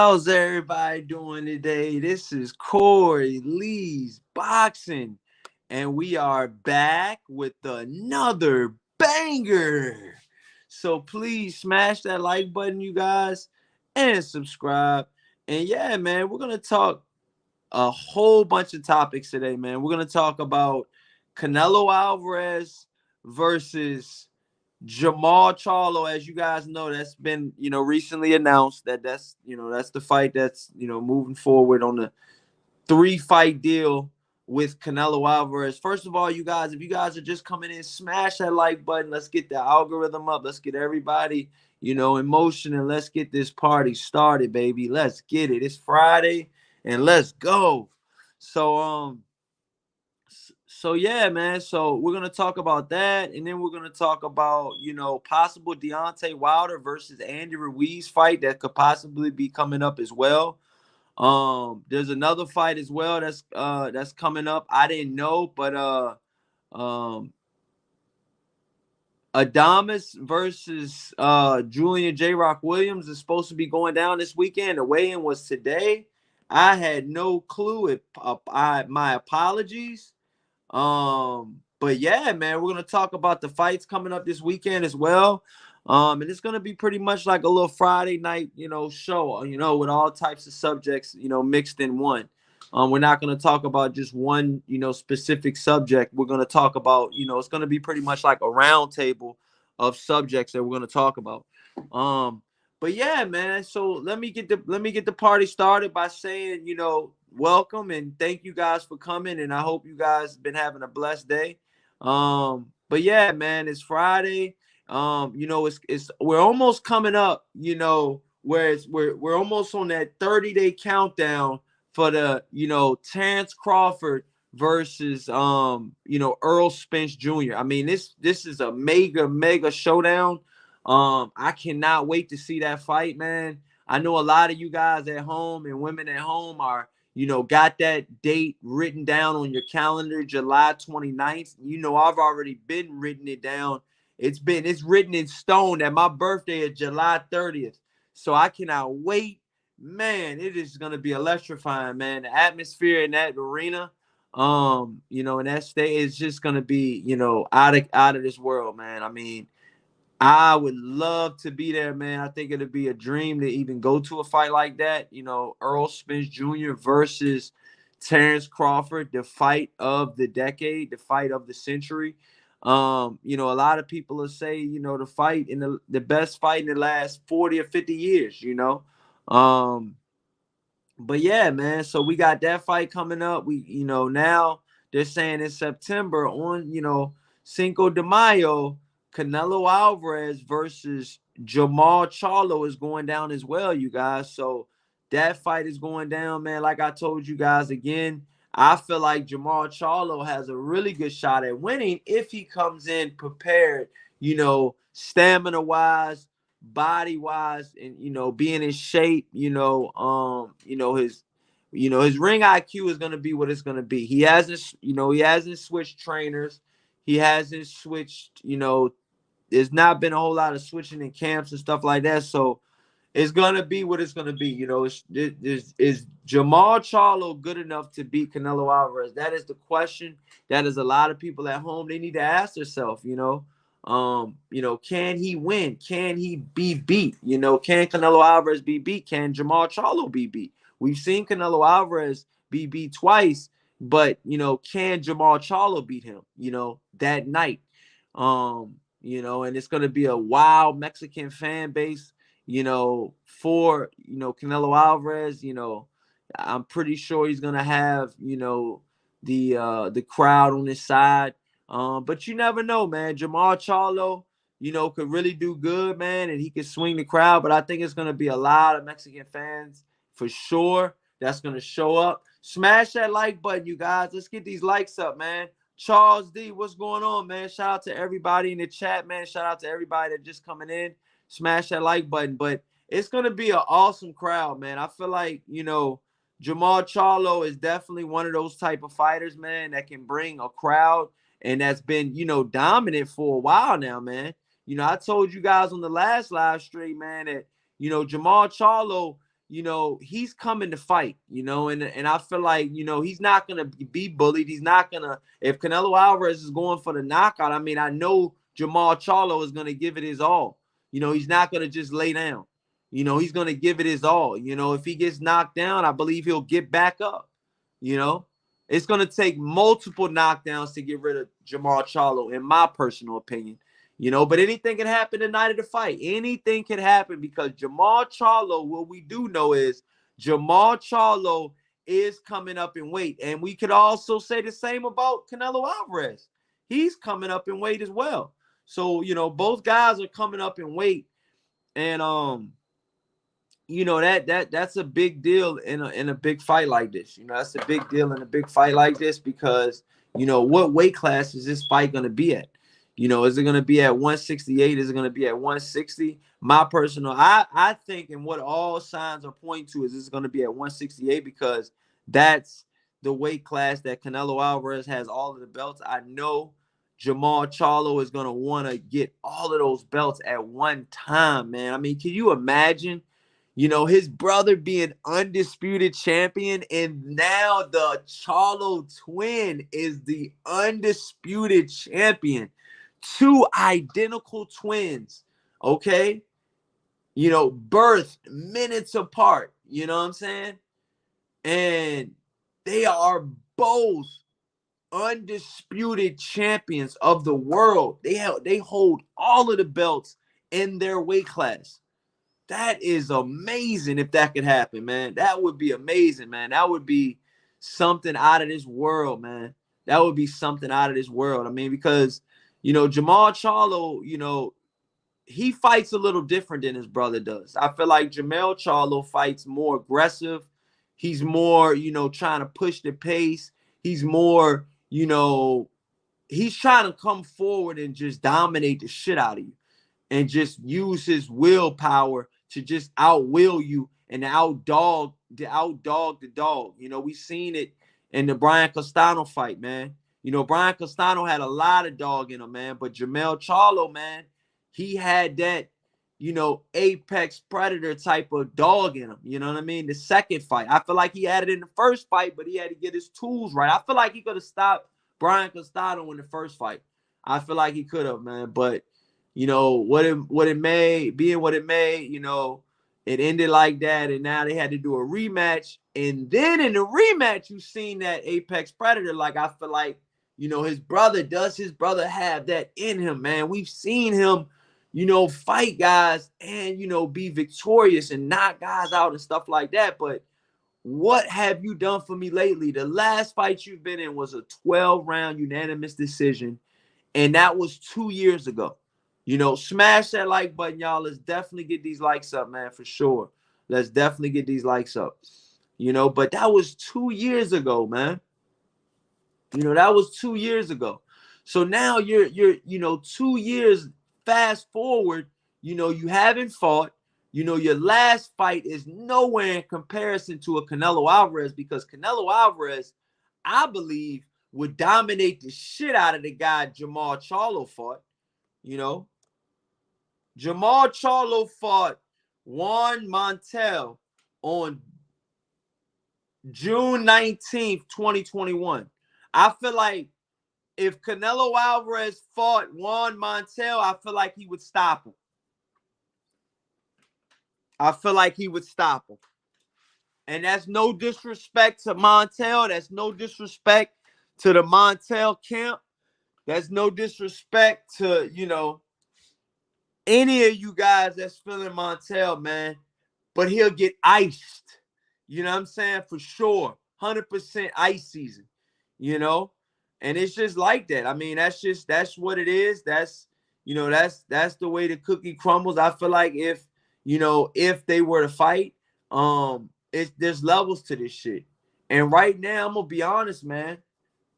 How's everybody doing today? This is Corey Lee's Boxing, and we are back with another banger. So please smash that like button, you guys, and subscribe. And yeah, man, we're gonna talk a whole bunch of topics today, man. We're gonna talk about Canelo Alvarez versus Jamal Charlo. As you guys know, that's been recently announced that's the fight that's moving forward on the 3-fight deal with Canelo Alvarez. First of all, you guys, if you guys are just coming in, smash that like button. Let's get the algorithm up. Let's get everybody in motion, and let's get this party started, baby. Let's get it. It's Friday, and let's go. So yeah, man. So we're gonna talk about that, and then we're gonna talk about possible Deontay Wilder versus Andy Ruiz fight that could possibly be coming up as well. There's another fight as well that's coming up. I didn't know, but um Adamas versus Julian J. Rock Williams is supposed to be going down this weekend. The weigh-in was today. I had no clue. My apologies. But yeah, man, we're gonna talk about the fights coming up this weekend as well. And it's gonna be pretty much like a little Friday night, show, with all types of subjects, mixed in one. We're not gonna talk about just one, specific subject. We're gonna talk about, it's gonna be pretty much like a round table of subjects that we're gonna talk about. But yeah, man. So let me get the party started by saying, welcome and thank you guys for coming, and I hope you guys been having a blessed day. But yeah, man, it's Friday. It's we're almost coming up, where we're almost on that 30-day countdown for the Terrence Crawford versus Earl Spence Jr. I mean, this is a mega showdown. I cannot wait to see that fight, man. I know a lot of you guys at home and women at home are, got that date written down on your calendar, July 29th. I've already been written it down. It's written in stone that my birthday is July 30th. So I cannot wait. Man, it is going to be electrifying, man. The atmosphere in that arena, in that state is just going to be, out of this world, man. I mean, I would love to be there, man. I think it'd be a dream to even go to a fight like that. Earl Spence Jr. versus Terrence Crawford, the fight of the decade, the fight of the century. A lot of people will say, the fight in the best fight in the last 40 or 50 years, But yeah, man. So we got that fight coming up. We, now they're saying in September on, Cinco de Mayo, Canelo Alvarez versus Jamal Charlo is going down as well, you guys. So that fight is going down, man. Like I told you guys again, I feel like Jamal Charlo has a really good shot at winning if he comes in prepared, stamina wise, body wise, and being in shape. His ring IQ is gonna be what it's gonna be. He hasn't switched trainers. He hasn't switched, there's not been a whole lot of switching in camps and stuff like that. So it's gonna be what it's gonna be. Is Jamal Charlo good enough to beat Canelo Alvarez? That is the question. That is a lot of people at home. They need to ask themselves. Can he win? Can he be beat? Can Canelo Alvarez be beat? Can Jamal Charlo be beat? We've seen Canelo Alvarez be beat twice, but can Jamal Charlo beat him? That night. And it's gonna be a wild Mexican fan base. For Canelo Alvarez. I'm pretty sure he's gonna have the crowd on his side. But you never know, man. Jamal Charlo, could really do good, man, and he could swing the crowd. But I think it's gonna be a lot of Mexican fans for sure that's gonna show up. Smash that like button, you guys. Let's get these likes up, man. Charles D, what's going on, man? Shout out to everybody in the chat, man. Shout out to everybody that just coming in. Smash that like button. But it's gonna be an awesome crowd, man. I feel like Jamal Charlo is definitely one of those type of fighters, man, that can bring a crowd and that's been dominant for a while now, man. I told you guys on the last live stream, man, that Jamal Charlo, he's coming to fight, and I feel like, he's not going to be bullied. He's not going to, if Canelo Alvarez is going for the knockout, I mean, I know Jamal Charlo is going to give it his all. He's not going to just lay down. He's going to give it his all. If he gets knocked down, I believe he'll get back up. It's going to take multiple knockdowns to get rid of Jamal Charlo, in my personal opinion. But anything can happen the night of the fight. Anything can happen, because Jamal Charlo, what we do know is Jamal Charlo is coming up in weight. And we could also say the same about Canelo Alvarez. He's coming up in weight as well. So, both guys are coming up in weight. And that's a big deal in a big fight like this. That's a big deal in a big fight like this, because what weight class is this fight going to be at? Is it going to be at 168? Is it going to be at 160? My personal, I think, and what all signs are pointing to, is this going to be at 168, because that's the weight class that Canelo Alvarez has all of the belts. I know Jamal Charlo is going to want to get all of those belts at one time, man. I mean, can you imagine, his brother being undisputed champion, and now the Charlo twin is the undisputed champion? Two identical twins, okay? Birth minutes apart, you know what I'm saying? And they are both undisputed champions of the world. They hold all of the belts in their weight class. That is amazing if that could happen, man. That would be amazing, man. That would be something out of this world, man. That would be something out of this world. I mean, because Jamal Charlo, he fights a little different than his brother does. I feel like Jamal Charlo fights more aggressive. He's more, trying to push the pace. He's more, he's trying to come forward and just dominate the shit out of you, and just use his willpower to just outwill you and outdog the dog. We seen it in the Brian Costano fight, man. Brian Costano had a lot of dog in him, man. But Jamal Charlo, man, he had that, apex predator type of dog in him. You know what I mean? The second fight, I feel like he had it in the first fight, but he had to get his tools right. I feel like he could have stopped Brian Costano in the first fight. I feel like he could have, man. But, what it may, it ended like that, and now they had to do a rematch. And then in the rematch, you seen that apex predator. Like, I feel like, his brother have that in him, man? We've seen him, fight guys and, be victorious and knock guys out and stuff like that. But what have you done for me lately? The last fight you've been in was a 12-round unanimous decision, and that was 2 years ago. Smash that like button, y'all. Let's definitely get these likes up, man, for sure. Let's definitely get these likes up. But that was 2 years ago, man. That was 2 years ago. So now you're 2 years fast forward, you haven't fought. Your last fight is nowhere in comparison to a Canelo Alvarez, because Canelo Alvarez, I believe, would dominate the shit out of the guy Jamal Charlo fought. Jamal Charlo fought Juan Montel on June 19th, 2021. I feel like if Canelo Alvarez fought Juan Montel, I feel like he would stop him. And that's no disrespect to Montel. That's no disrespect to the Montel camp. That's no disrespect to, any of you guys that's feeling Montel, man. But he'll get iced. You know what I'm saying? For sure. 100% ice season. And it's just like that. I mean, that's what it is. That's the way the cookie crumbles. I feel like if they were to fight, there's levels to this shit. And right now, I'm gonna be honest, man.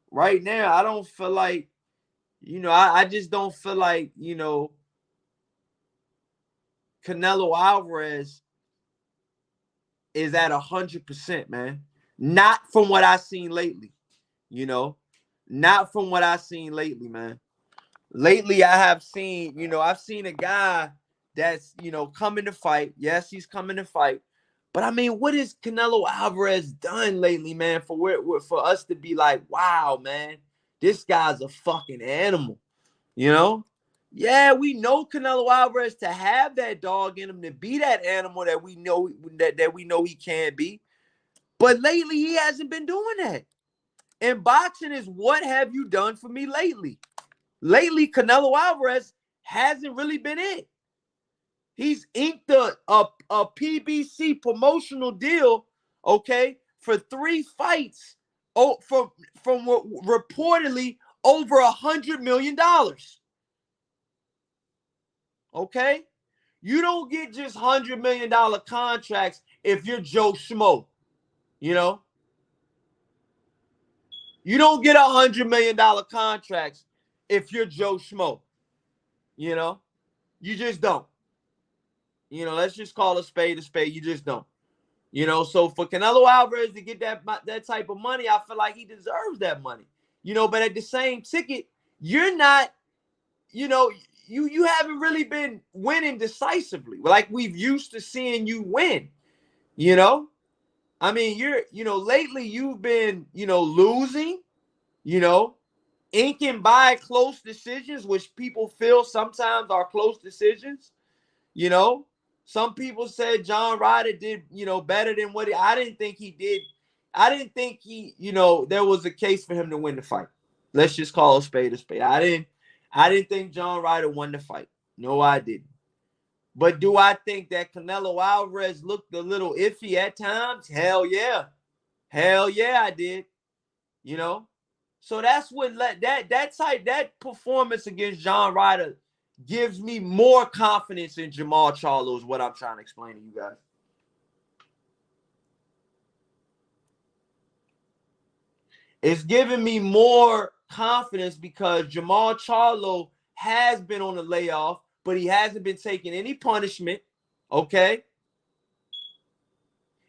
Right now, I don't feel like, I just don't feel like, Canelo Alvarez is at 100%, man. Not from what I've seen lately, Not from what I've seen lately, man. Lately, I have seen, I've seen a guy that's, coming to fight. Yes, he's coming to fight. But I mean, what has Canelo Alvarez done lately, man, for us to be like, wow, man, this guy's a fucking animal, you know? Yeah, we know Canelo Alvarez to have that dog in him, to be that animal that we know that we know he can be. But lately, he hasn't been doing that. And boxing is what have you done for me lately? Lately, Canelo Alvarez hasn't really been it. He's inked a PBC promotional deal, okay, for 3 fights, from reportedly over $100 million. Okay, you don't get just $100 million contracts if you're Joe Schmo. You know, you don't get $100 million contracts if you're Joe Schmo. You know, you just don't. You know, let's just call a spade a spade. You just don't. You know, so for Canelo Alvarez to get that type of money, I feel like he deserves that money. You know, but at the same ticket, you're not, you know, you haven't really been winning decisively like we've used to seeing you win. You know, I mean, lately you've been, losing, you know, inking by close decisions, which people feel sometimes are close decisions. You know, some people said John Ryder did, better than what I didn't think he did. I didn't think there was a case for him to win the fight. Let's just call a spade a spade. I didn't think John Ryder won the fight. No, I didn't. But do I think that Canelo Alvarez looked a little iffy at times? Hell yeah. Hell yeah, I did. You know? So that's what that performance against John Ryder gives me more confidence in Jamal Charlo is what I'm trying to explain to you guys. It's giving me more confidence because Jamal Charlo has been on a layoff, but he hasn't been taking any punishment. Okay.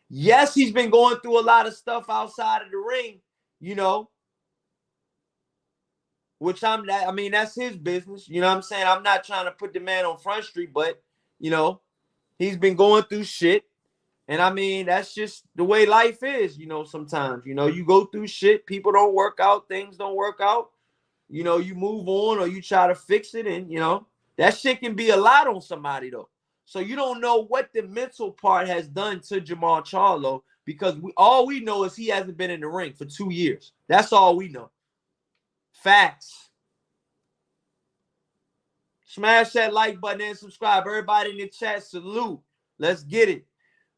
Yes, he's been going through a lot of stuff outside of the ring, which that's his business. You know what I'm saying? I'm not trying to put the man on Front Street, but, he's been going through shit. And I mean, that's just the way life is, sometimes, you go through shit, people don't work out, things don't work out, you move on or you try to fix it. And, that shit can be a lot on somebody though. So you don't know what the mental part has done to Jamal Charlo because all we know is he hasn't been in the ring for 2 years. That's all we know. Facts. Smash that like button and subscribe. Everybody in the chat, salute. Let's get it.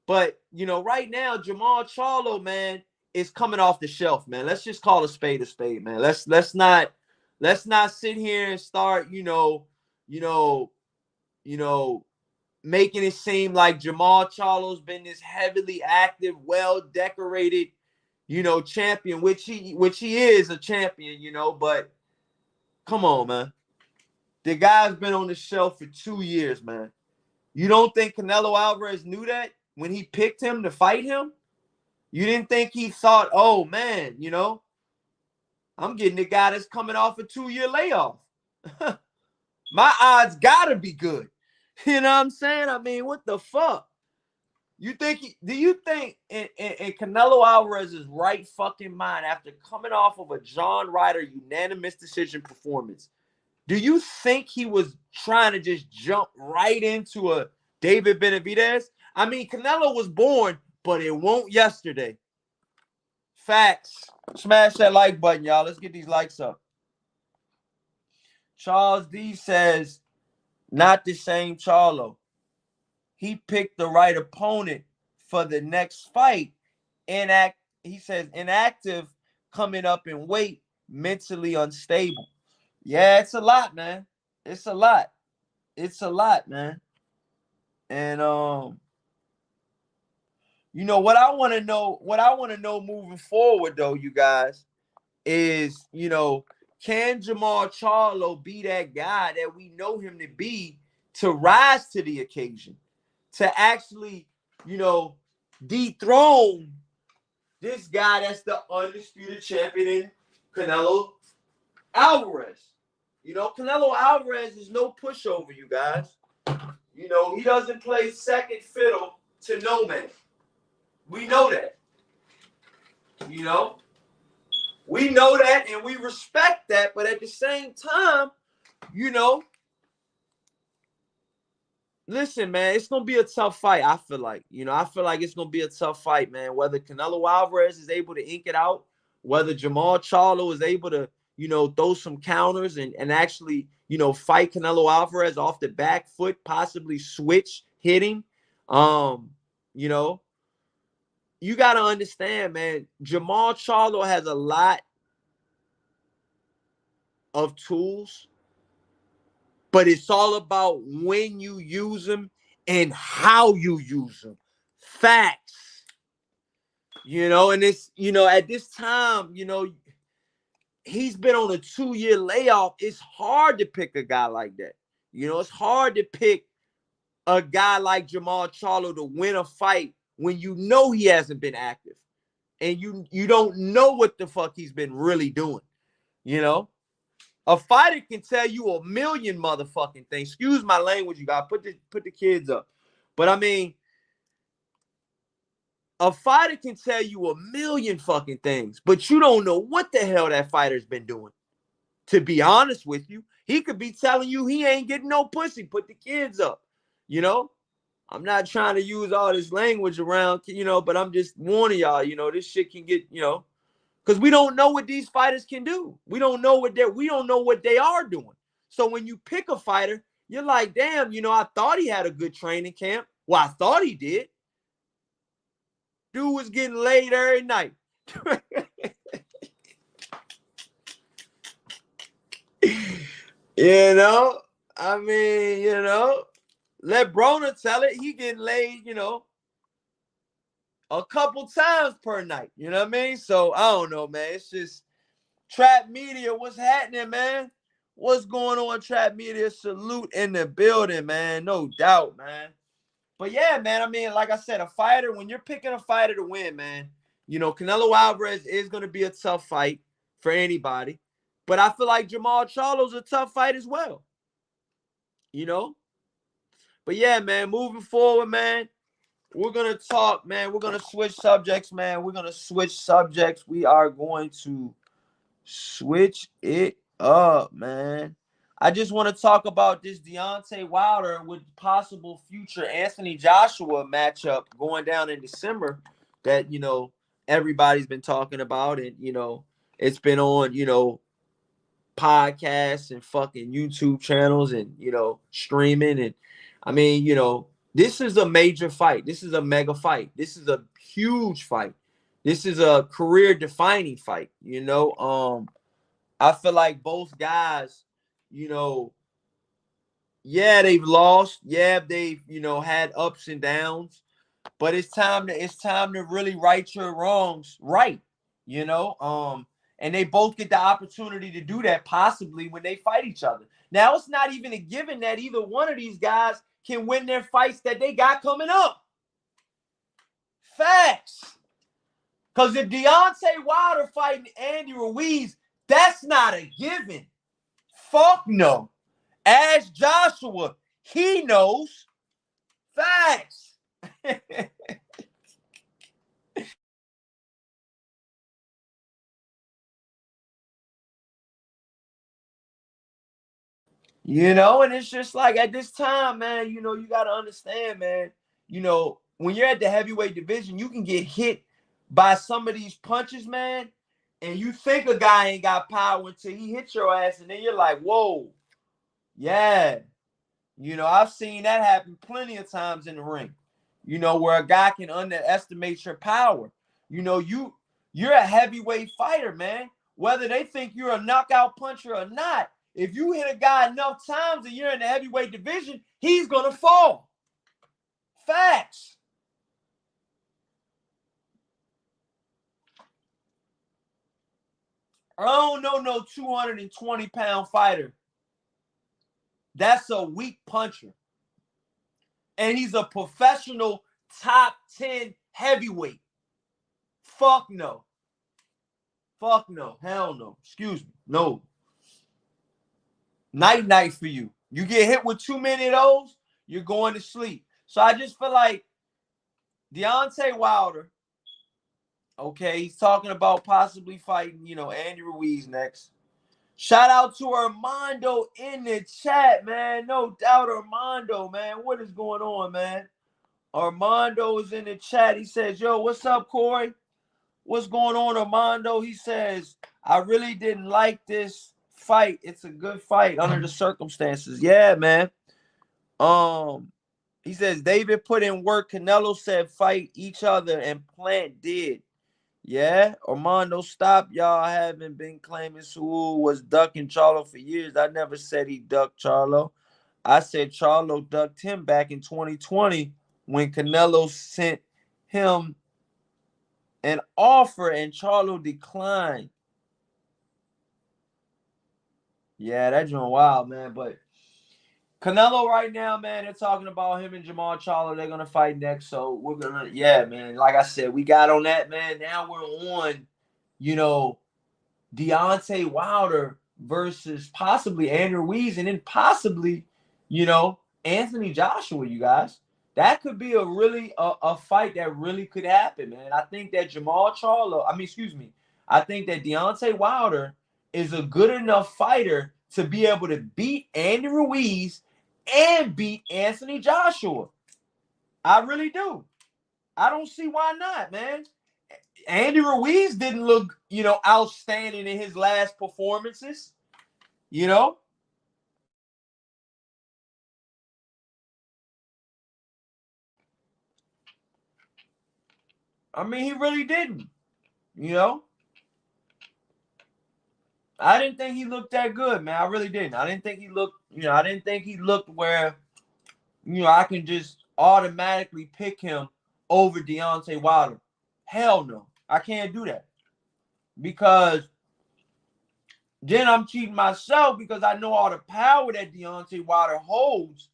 But, right now, Jamal Charlo, man, is coming off the shelf, man. Let's just call a spade, man. Let's not sit here and start, making it seem like Jamal Charlo's been this heavily active, well-decorated, champion, which he is a champion, but come on, man. The guy's been on the shelf for 2 years, man. You don't think Canelo Alvarez knew that when he picked him to fight him? You didn't think he thought, oh, man, I'm getting the guy that's coming off a 2-year layoff. My odds gotta be good. You know what I'm saying? I mean, what the fuck? Do you think in Canelo Alvarez's right fucking mind after coming off of a John Ryder unanimous decision performance, do you think he was trying to just jump right into a David Benavidez? I mean, Canelo was born, but it won't yesterday. Facts. Smash that like button, y'all. Let's get these likes up. Charles D says, not the same Charlo. He picked the right opponent for the next fight. He says, inactive, coming up in weight, mentally unstable. Yeah, it's a lot, man. It's a lot. It's a lot, man. And what I want to know moving forward though, you guys, is, can Jamal Charlo be that guy that we know him to be to rise to the occasion, to actually, dethrone this guy that's the undisputed champion in Canelo Alvarez? Canelo Alvarez is no pushover, you guys. He doesn't play second fiddle to no man. We know that. You know? We know that and we respect that, but at the same time, you know, listen, man, it's gonna be a tough fight. I feel like, I feel like it's gonna be a tough fight, man. Whether Canelo Alvarez is able to ink it out, whether Jamal Charlo is able to, throw some counters and actually, fight Canelo Alvarez off the back foot, possibly switch hitting. You know, you got to understand, man. Jamal Charlo has a lot of tools, but it's all about when you use them and how you use them. Facts. And it's, at this time, he's been on a 2-year layoff. It's hard to pick a guy like that. It's hard to pick a guy like Jamal Charlo to win a fight when he hasn't been active. And you don't know what the fuck he's been really doing. A fighter can tell you a million motherfucking things. Excuse my language, you got put the kids up. But I mean, a fighter can tell you a million fucking things, but you don't know what the hell that fighter's been doing. To be honest with you, he could be telling you he ain't getting no pussy. Put the kids up. I'm not trying to use all this language around, but I'm just warning y'all, this shit can get, because we don't know what these fighters can do. We don't know what they are doing. So when you pick a fighter, you're like, damn, I thought he had a good training camp. Well, I thought he did. Dude was getting laid every night. I mean, let Broner tell it. He getting laid, a couple times per night. You know what I mean? So I don't know, man. It's just Trap Media. What's happening, man? What's going on, Trap Media? Salute in the building, man. No doubt, man. But yeah, man, I mean, like I said, a fighter, when you're picking a fighter to win, man, Canelo Alvarez is going to be a tough fight for anybody. But I feel like Jamal Charlo's a tough fight as well. But yeah, man, moving forward, man, we're going to talk, man. We're going to switch subjects, man. We're going to switch subjects. We are going to switch it up, man. I just want to talk about this Deontay Wilder with possible future Anthony Joshua matchup going down in December that, everybody's been talking about. And, it's been on, podcasts and fucking YouTube channels and, streaming. And I mean, this is a major fight. This is a mega fight. This is a huge fight. This is a career defining fight, I feel like both guys, yeah, they've lost. Yeah, they've, had ups and downs. But it's time to really right your wrongs right, and they both get the opportunity to do that possibly when they fight each other. Now, it's not even a given that either one of these guys can win their fights that they got coming up. Facts. Because if Deontay Wilder fighting Andy Ruiz, that's not a given. Fuck no. Ask Joshua. He knows. Facts. And it's just like at this time, man, you got to understand, man, when you're at the heavyweight division, you can get hit by some of these punches, man, and you think a guy ain't got power until he hits your ass, and then you're like, whoa, yeah. I've seen that happen plenty of times in the ring, where a guy can underestimate your power. You're a heavyweight fighter, man, whether they think you're a knockout puncher or not. If you hit a guy enough times and you're in the heavyweight division, he's going to fall. Facts. I don't know no 220-pound fighter. That's a weak puncher. And he's a professional top 10 heavyweight. Fuck no. Fuck no. Hell no. Excuse me. No. Night for you. You get hit with too many of those, you're going to sleep. So I just feel like Deontay Wilder Okay, he's talking about possibly fighting, Andy Ruiz next. Shout out to Armando in the chat, man. No doubt, Armando, man. What is going on, man? Armando is in the chat. He says, yo, what's up, Corey? What's going on, Armando? He says, I really didn't like this fight. It's a good fight under the circumstances. Yeah, man. He says, David put in work. Canelo said fight each other, and Plant did. Yeah, Armando, stop. Y'all haven't been claiming Sewell was ducking Charlo for years. I never said he ducked Charlo. I said Charlo ducked him back in 2020 when Canelo sent him an offer and Charlo declined. Yeah, that's doing wild, man. But Canelo right now, man, they're talking about him and Jamal Charlo. They're gonna fight next. So we're gonna, yeah, man. Like I said, we got on that, man. Now we're on, Deontay Wilder versus possibly Andrew Ruiz, and then possibly, Anthony Joshua, you guys. That could be a fight that really could happen, man. I think that I think that Deontay Wilder is a good enough fighter to be able to beat Andy Ruiz and beat Anthony Joshua. I really do. I don't see why not, man. Andy Ruiz didn't look, outstanding in his last performances. I mean, he really didn't. I didn't think he looked that good, man. I really didn't. I didn't think he looked, I didn't think he looked where, I can just automatically pick him over Deontay Wilder. Hell no. I can't do that. Because then I'm cheating myself because I know all the power that Deontay Wilder holds.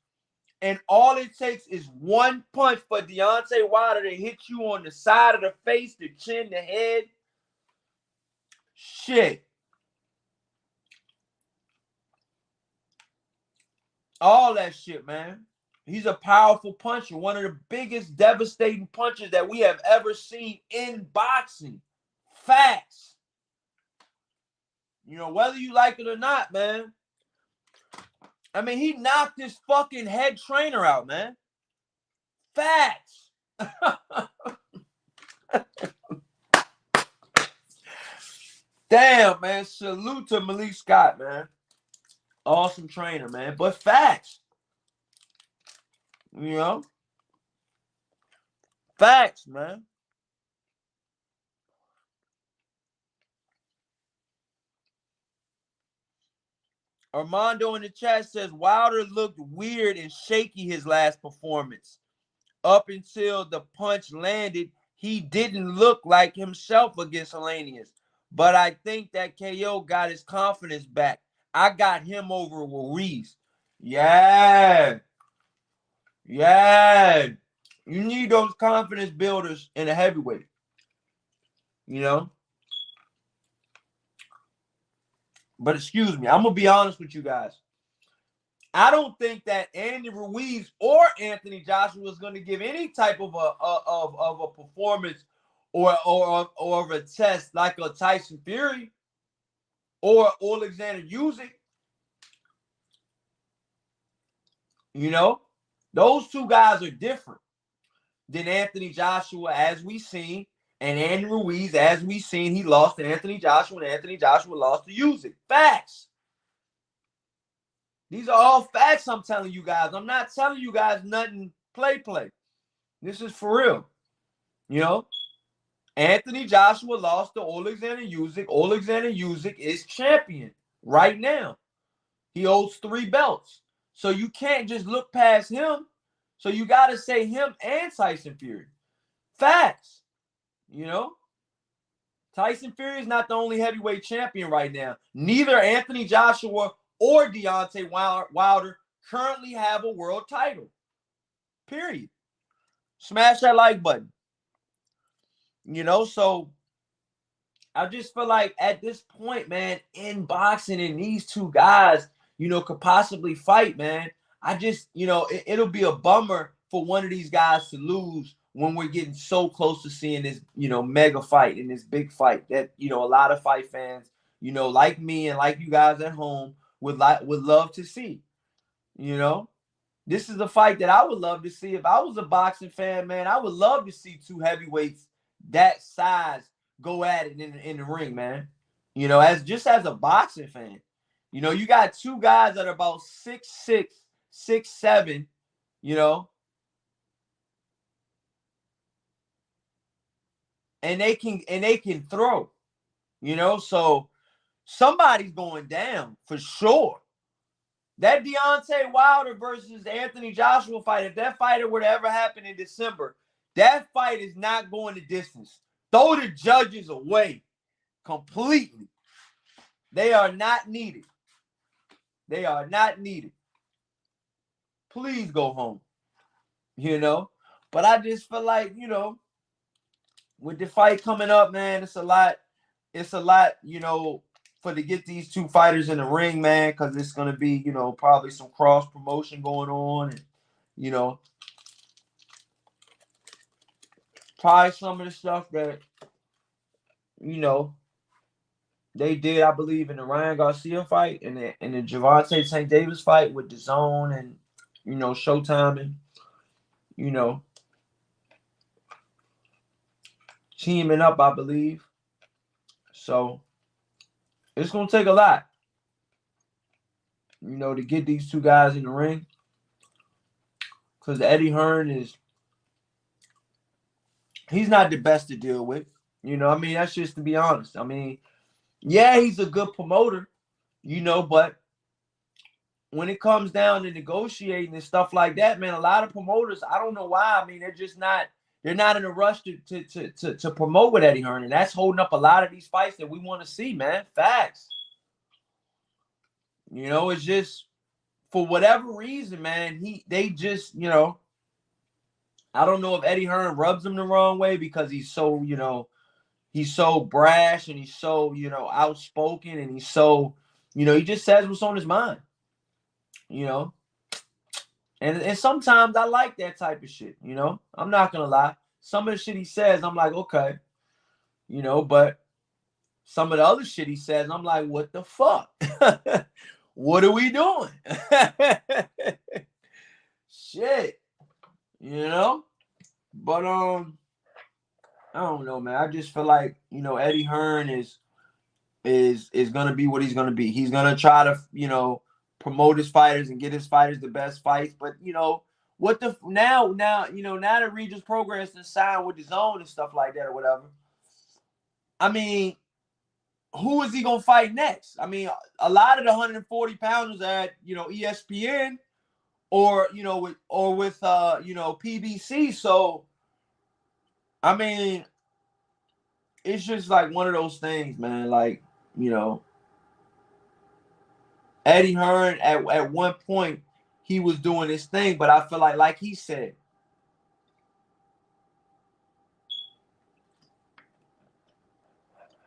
And all it takes is one punch for Deontay Wilder to hit you on the side of the face, the chin, the head. Shit. All that shit, man. He's a powerful puncher. One of the biggest devastating punches that we have ever seen in boxing. Facts. Whether you like it or not, man. I mean, he knocked his fucking head trainer out, man. Facts. Damn, man. Salute to Malik Scott, man. Awesome trainer, man. But facts. Facts, man. Armando in the chat says Wilder looked weird and shaky his last performance. Up until the punch landed, he didn't look like himself against Hellenius. But I think that KO got his confidence back. I got him over Ruiz. Yeah. Yeah. You need those confidence builders in a heavyweight. But excuse me, I'm going to be honest with you guys. I don't think that Andy Ruiz or Anthony Joshua is going to give any type of a performance or of a test like a Tyson Fury or Alexander Usyk. Those two guys are different than Anthony Joshua, as we seen, and Andy Ruiz, as we seen. He lost to Anthony Joshua, and Anthony Joshua lost to Usyk. Facts. These are all facts I'm telling you guys. I'm not telling you guys nothing play. This is for real. Anthony Joshua lost to Alexander Usyk. Alexander Usyk is champion right now. He holds 3 belts. So you can't just look past him. So you got to say him and Tyson Fury. Facts. Tyson Fury is not the only heavyweight champion right now. Neither Anthony Joshua or Deontay Wilder currently have a world title. Period. Smash that like button. So I just feel like at this point, man, in boxing and these two guys, could possibly fight, man. I just, it'll be a bummer for one of these guys to lose when we're getting so close to seeing this, mega fight and this big fight that, a lot of fight fans, like me and like you guys at home would love to see, This is a fight that I would love to see. If I was a boxing fan, man, I would love to see two heavyweights that size go at it in the ring, man. As a boxing fan, you got two guys that are about 6'6", 6'7", and they can throw, so somebody's going down for sure. That Deontay Wilder versus Anthony Joshua fight, if that fight were to ever happen in December, that fight is not going the distance. Throw the judges away completely. They are not needed. They are not needed. Please go home. But I just feel like, with the fight coming up, man, it's a lot, for to get these two fighters in the ring, man, because it's going to be, probably some cross promotion going on. And, probably some of the stuff that, they did, I believe, in the Ryan Garcia fight and the Gervonta St. Davis fight with DAZN and, Showtime and, teaming up, I believe. So it's going to take a lot, to get these two guys in the ring. Because Eddie Hearn he's not the best to deal with. That's just to be honest. Yeah, he's a good promoter, but when it comes down to negotiating and stuff like that, man, a lot of promoters, I don't know why. They're not in a rush to promote with Eddie Hearn. And that's holding up a lot of these fights that we want to see, man. Facts. It's just for whatever reason, man, they just, I don't know if Eddie Hearn rubs him the wrong way because he's so, he's so brash and he's so, outspoken and he's so, he just says what's on his mind, And sometimes I like that type of shit, I'm not going to lie. Some of the shit he says, I'm like, okay, but some of the other shit he says, I'm like, what the fuck? What are we doing? Shit, But I don't know, man. I just feel like Eddie Hearn is gonna be what he's gonna be. He's gonna try to promote his fighters and get his fighters the best fights. But what the now that Regis Progress and signed with his own and stuff like that or whatever. Who is he gonna fight next? A lot of the 140 pounders at ESPN or with PBC. So it's just like one of those things, man. Like Eddie Hearn at one point he was doing his thing, but I feel like he said,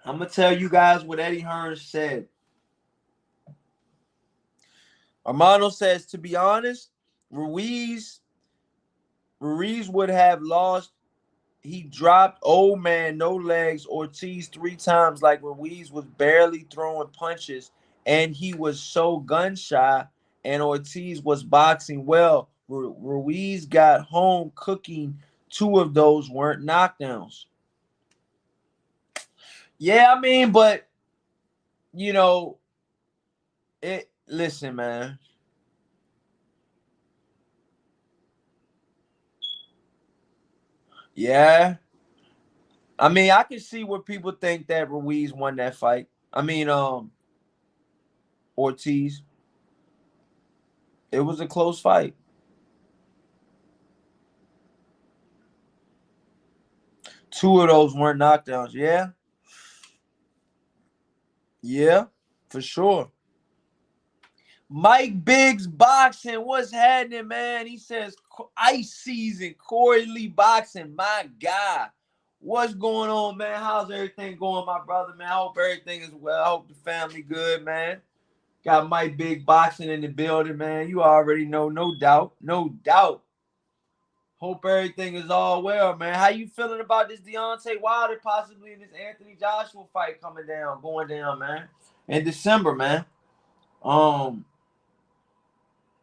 I'm gonna tell you guys what Eddie Hearn said. Armando says, to be honest, Ruiz would have lost. He dropped old man, no legs, Ortiz 3 times like Ruiz was barely throwing punches, and he was so gun shy, and Ortiz was boxing well. Ruiz got home cooking. 2 of those weren't knockdowns. Yeah, but listen, man. Yeah. I can see where people think that Ruiz won that fight. Ortiz. It was a close fight. 2 of those weren't knockdowns. Yeah. Yeah, for sure. Mike Biggs Boxing, what's happening, man? He says ice season, Corey Lee Boxing, my guy. What's going on, man? How's everything going, my brother, man? I hope everything is well. I hope the family good, man. Got Mike Big Boxing in the building, man. You already know, no doubt. No doubt. Hope everything is all well, man. How you feeling about this Deontay Wilder possibly in this Anthony Joshua fight going down, man? In December, man.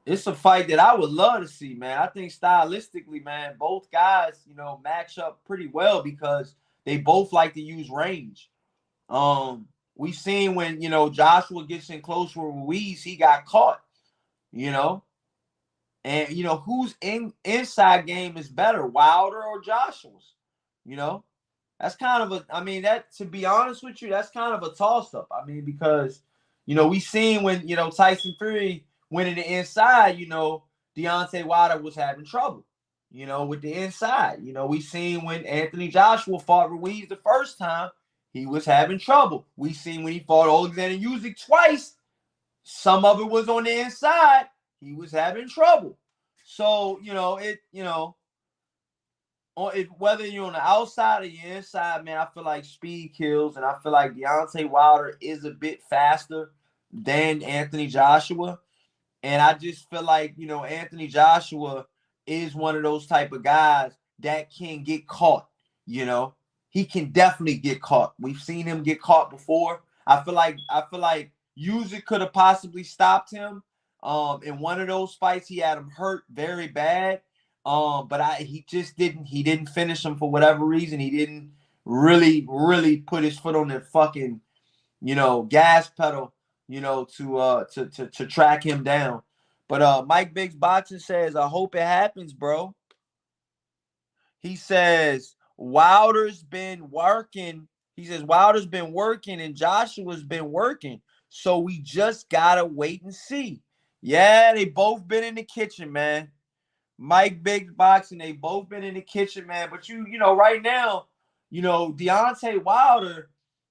It's a fight that I would love to see, man. I think stylistically, man, both guys, match up pretty well because they both like to use range. We've seen when, Joshua gets in close with Ruiz, he got caught, you know. And whose inside game is better, Wilder or Joshua's? You know, that's kind of that, to be honest with you, that's kind of a toss-up. Because we seen when Tyson Fury went in the inside, Deontay Wilder was having trouble, with the inside. We seen when Anthony Joshua fought Ruiz the first time, he was having trouble. We seen when he fought Alexander Usyk twice, some of it was on the inside. He was having trouble. So, whether you're on the outside or you're inside, man, I feel like speed kills, and I feel like Deontay Wilder is a bit faster than Anthony Joshua. And I just feel like, Anthony Joshua is one of those type of guys that can get caught, He can definitely get caught. We've seen him get caught before. I feel like Usyk could have possibly stopped him. In one of those fights, he had him hurt very bad. But he just didn't finish him for whatever reason. He didn't really put his foot on the fucking, gas pedal, to track him down. But Mike Biggs Boxing says, I hope it happens, bro. He says Wilder's been working. He says Wilder's been working and Joshua's been working. So we just gotta wait and see. Yeah, they both been in the kitchen, man. Mike Biggs Boxing, they both been in the kitchen, man. But right now, Deontay Wilder,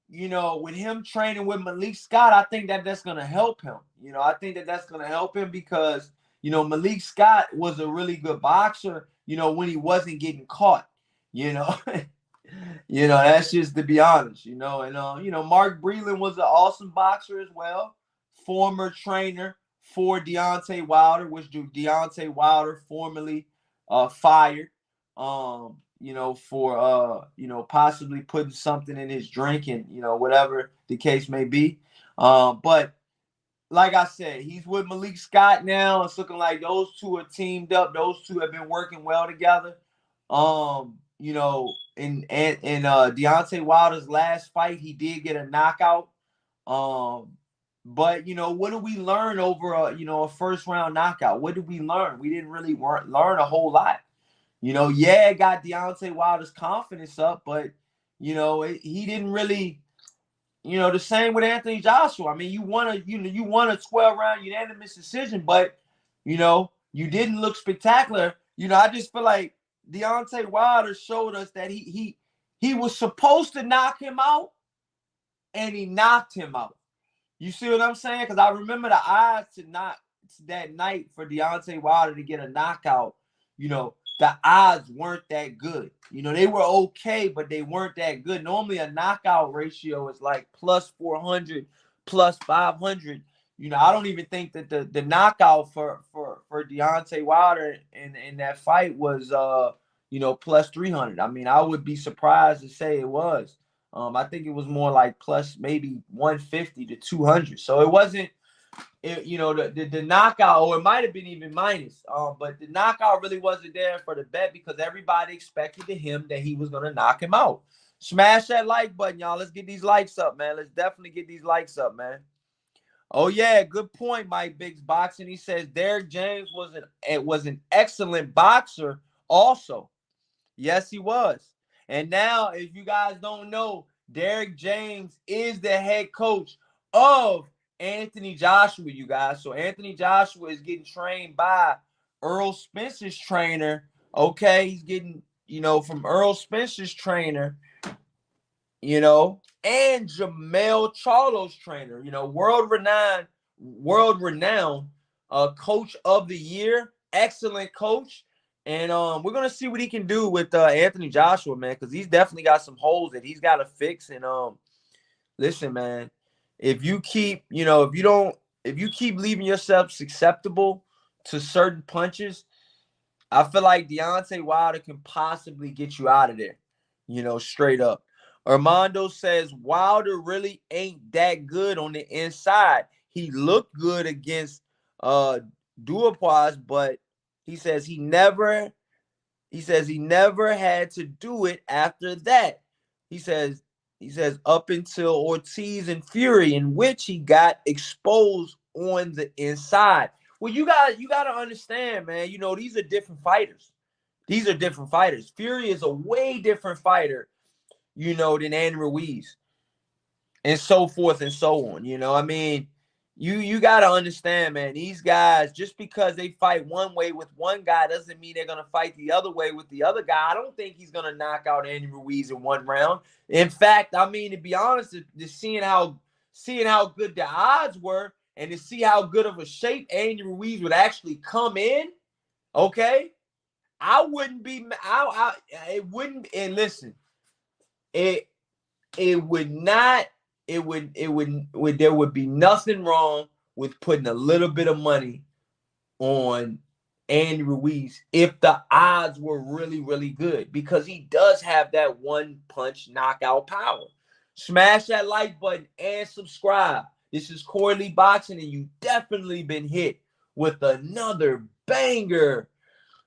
with him training with Malik Scott, I think that's gonna help him. I think that's gonna help him because Malik Scott was a really good boxer, when he wasn't getting caught. That's just to be honest, and Mark Breland was an awesome boxer as well, former trainer for Deontay Wilder, which Deontay Wilder formerly fired, for possibly putting something in his drink and, whatever the case may be. But like I said, he's with Malik Scott now. It's looking like those two are teamed up. Those two have been working well together. In Deontay Wilder's last fight, he did get a knockout. But what did we learn over a first round knockout? What did we learn? We didn't really learn a whole lot. It got Deontay Wilder's confidence up, but he didn't really. The same with Anthony Joshua. You won a 12-round unanimous decision, but you didn't look spectacular. I just feel like Deontay Wilder showed us that he was supposed to knock him out, and he knocked him out. You see what I'm saying? Because I remember the odds that night for Deontay Wilder to get a knockout. The odds weren't that good. They were okay, but they weren't that good. Normally, a knockout ratio is like plus 400, plus 500. I don't even think that the knockout for Deontay Wilder in that fight was plus 300. I would be surprised to say it was. I think it was more like plus maybe 150 to 200. So it wasn't, the knockout, or it might have been even minus. But the knockout really wasn't there for the bet because everybody expected him that he was going to knock him out. Smash that like button, y'all. Let's get these likes up, man. Let's definitely get these likes up, man. Oh, yeah, good point, Mike Biggs Boxing. He says Derrick James was an excellent boxer also. Yes, he was. And now, if you guys don't know, Derrick James is the head coach of Anthony Joshua, you guys. So Anthony Joshua is getting trained by Earl Spence's trainer. Okay, he's getting, from Earl Spence's trainer, and Jamel Charlo's trainer, world-renowned coach of the year, excellent coach. And we're going to see what he can do with Anthony Joshua, man, because he's definitely got some holes that he's got to fix. And listen, man, if you keep leaving yourself susceptible to certain punches, I feel like Deontay Wilder can possibly get you out of there, straight up. Armando says Wilder really ain't that good on the inside. He looked good against Dubois, but he says he never had to do it after that. He says up until Ortiz and Fury, in which he got exposed on the inside. Well, you got to understand, man. These are different fighters. Fury is a way different fighter, than Andy Ruiz, and so forth and so on. I mean, you got to understand, man. These guys, just because they fight one way with one guy doesn't mean they're going to fight the other way with the other guy. I don't think he's going to knock out Andy Ruiz in one round. In fact, I mean, to be honest, just seeing how good the odds were and to see how good of a shape Andy Ruiz would actually come in, okay, I wouldn't be it wouldn't, and listen, it would not there would be nothing wrong with putting a little bit of money on Andy Ruiz if the odds were really, really good, because he does have that one punch knockout power. Smash that like button and subscribe. This is Corey Lee Boxing, and you've definitely been hit with another banger.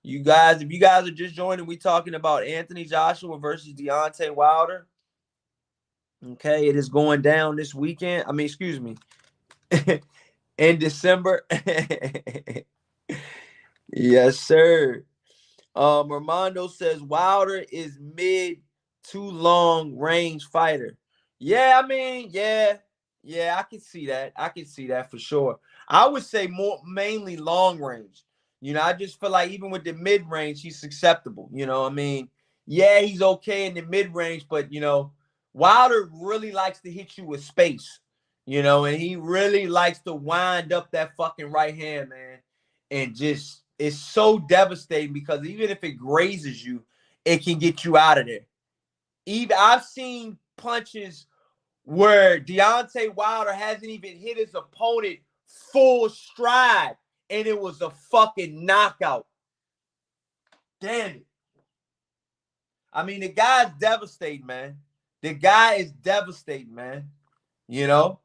You guys, if you guys are just joining, we talking about Anthony Joshua versus Deontay Wilder. Okay, it is going down this weekend. I mean, excuse me, in December. Yes, sir. Armando says Wilder is mid to long range fighter. Yeah, I mean, yeah, I can see that. I can see that for sure. I would say mainly long range. I just feel like even with the mid range, he's acceptable. I mean, yeah, he's okay in the mid range, but Wilder really likes to hit you with space. And he really likes to wind up that fucking right hand, man, and just, it's so devastating because even if it grazes you, it can get you out of there. Even I've seen punches where Deontay Wilder hasn't even hit his opponent full stride, and it was a fucking knockout. Damn it. I mean, the guy's devastating, man. The guy is devastating, man. The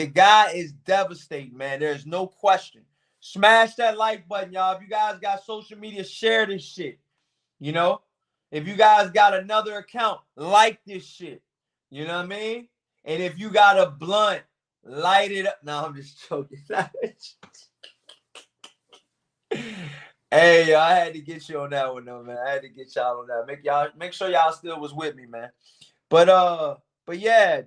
guy is devastating, man. There's no question. Smash that like button, y'all. If you guys got social media, share this shit. If you guys got another account, like this shit. You know what I mean? And if you got a blunt, light it up. No, I'm just joking. Hey, I had to get you on that one though, man. I had to get y'all on that. Make sure y'all still was with me, man. But yeah,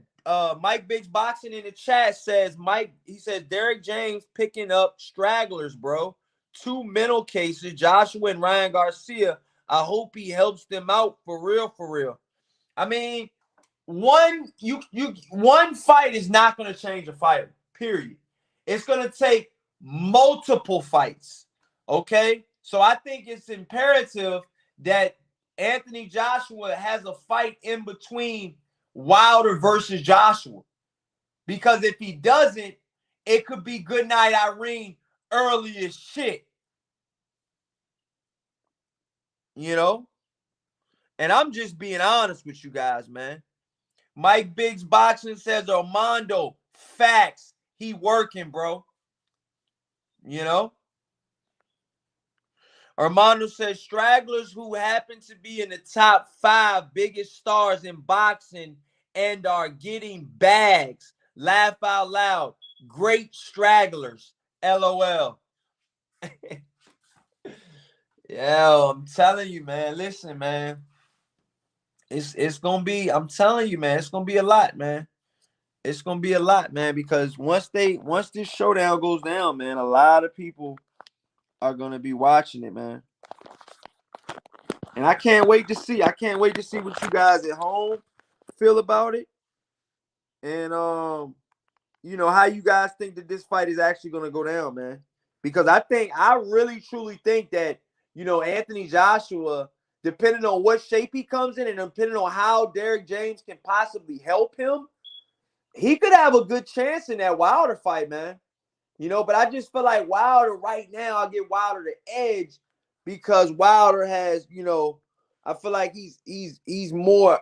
Mike Biggs Boxing in the chat says he says Derek James picking up stragglers, bro. 2 mental cases, Joshua and Ryan Garcia. I hope he helps them out for real. I mean, one fight is not going to change a fighter, period. It's going to take multiple fights, okay? So I think it's imperative that Anthony Joshua has a fight in between Wilder versus Joshua. Because if he doesn't, it could be Goodnight Irene early as shit. And I'm just being honest with you guys, man. Mike Biggs Boxing says Armando, facts. He working, bro. Armando says stragglers who happen to be in the top 5 biggest stars in boxing and are getting bags. Laugh out loud. Great stragglers. LOL. Yeah, I'm telling you, man. Listen, man. It's gonna be, I'm telling you, man, it's gonna be a lot, man. It's gonna be a lot, man, because once this showdown goes down, man, a lot of people are gonna be watching it, man. And I can't wait to see. What you guys at home feel about it. And how you guys think that this fight is actually gonna go down, man. Because I really truly think that, Anthony Joshua, depending on what shape he comes in and depending on how Derek James can possibly help him, he could have a good chance in that Wilder fight, man. You know, but I just feel like Wilder right now, I get Wilder the edge because Wilder has, you know, I feel like he's more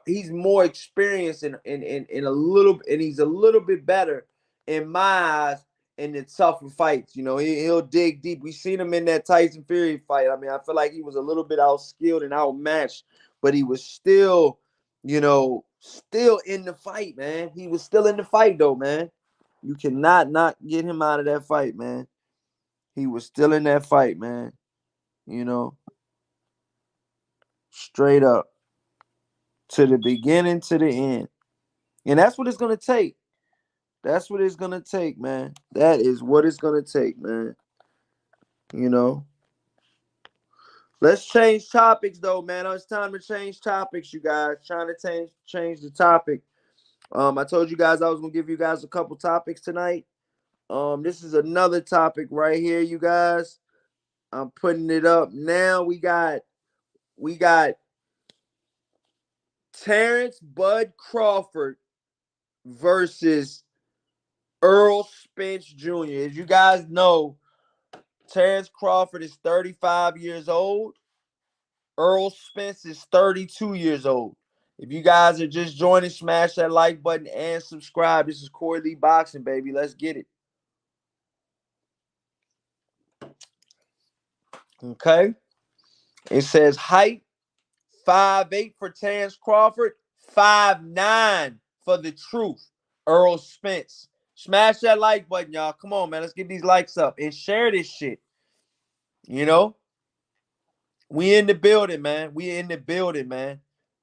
experienced in a little, and he's a little bit better in my eyes in the tougher fights. You know, he'll dig deep. We seen him in that Tyson Fury fight. I mean, I feel like he was a little bit outskilled and outmatched, but he was still, you know, still in the fight, man. He was still in the fight though, man. You cannot not get him out of that fight, man. He was still in that fight, man. You know, straight up to the beginning to the end. And that's what it's going to take. That's what it's going to take, man. That is what it's going to take, man. You know. Let's change topics, though, man. It's time to change topics, you guys. Trying to change the topic. I told you guys I was going to give you guys a couple topics tonight. This is another topic right here, you guys. I'm putting it up now. We got Terrence Bud Crawford versus Earl Spence Jr. As you guys know, Terrence Crawford is 35 years old. Earl Spence is 32 years old. If you guys are just joining, smash that like button and subscribe. This is Corey Lee Boxing, baby. Let's get it. Okay. It says height 5'8" for Terrence Crawford, 5'9" for the truth, Earl Spence. Smash that like button, y'all. Come on, man. Let's get these likes up and share this shit. You know? We in the building, man. We in the building, man.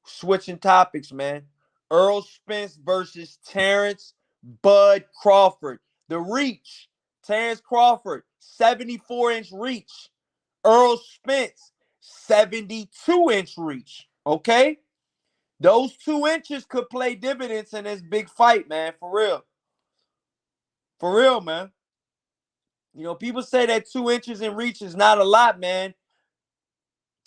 Switching topics, man. Earl Spence versus Terrence Bud Crawford. The reach. Terrence Crawford, 74-inch reach. Earl Spence, 72-inch reach. Okay? Those 2 inches could play dividends in this big fight, man. For real. For real, man. You know, people say that 2 inches in reach is not a lot, man.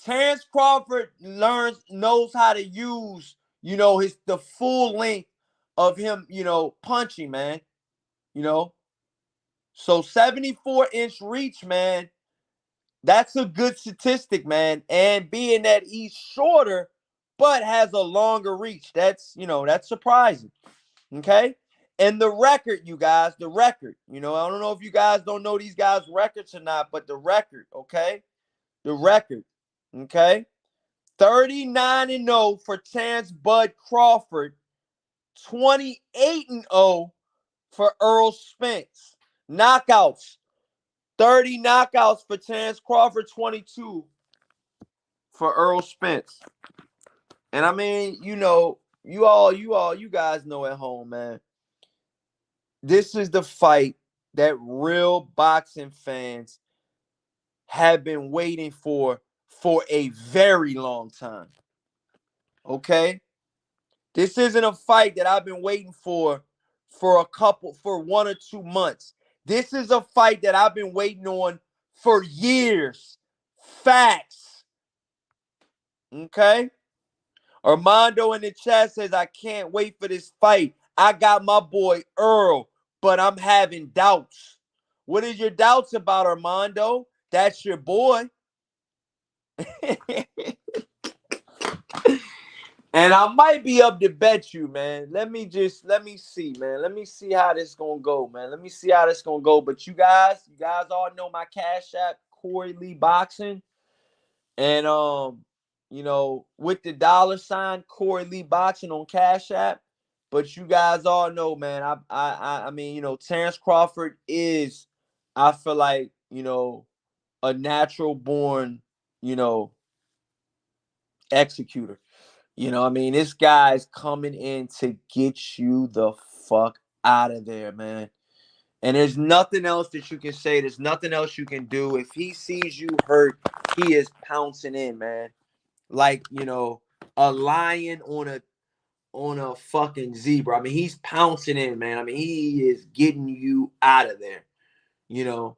Terrence Crawford knows how to use, you know, the full length of him, you know, punching, man. You know, so 74-inch reach, man. That's a good statistic, man. And being that he's shorter, but has a longer reach, that's, you know, that's surprising. Okay. And the record, you guys, the record, you know, I don't know if you guys don't know these guys' records or not, but the record, okay? The record, okay? 39-0 for Terrence Bud Crawford, 28-0 for Earl Spence. Knockouts, 30 knockouts for Terrence Crawford, 22 for Earl Spence. And I mean, you know, you guys know at home, man. This is the fight that real boxing fans have been waiting for a very long time. Okay? This isn't a fight that I've been waiting for 1 or 2 months. This is a fight that I've been waiting on for years. Facts. Okay? Armando in the chat says, I can't wait for this fight. I got my boy Earl, but I'm having doubts. What is your doubts about, Armando? That's your boy. And I might be up to bet you, man. Let me see, man. Let me see how this gonna go, man. Let me see how this gonna go. But you guys all know my Cash App, Corey Lee Boxing. And you know, with the $ Corey Lee Boxing on Cash App. But you guys all know, man. I mean, you know, Terrence Crawford is, I feel like, you know, a natural born, you know, executor. You know, I mean, this guy's coming in to get you the fuck out of there, man. And there's nothing else that you can say. There's nothing else you can do. If he sees you hurt, he is pouncing in, man. Like, you know, a lion on a fucking zebra. I mean, he's pouncing in, man. I mean, he is getting you out of there, you know.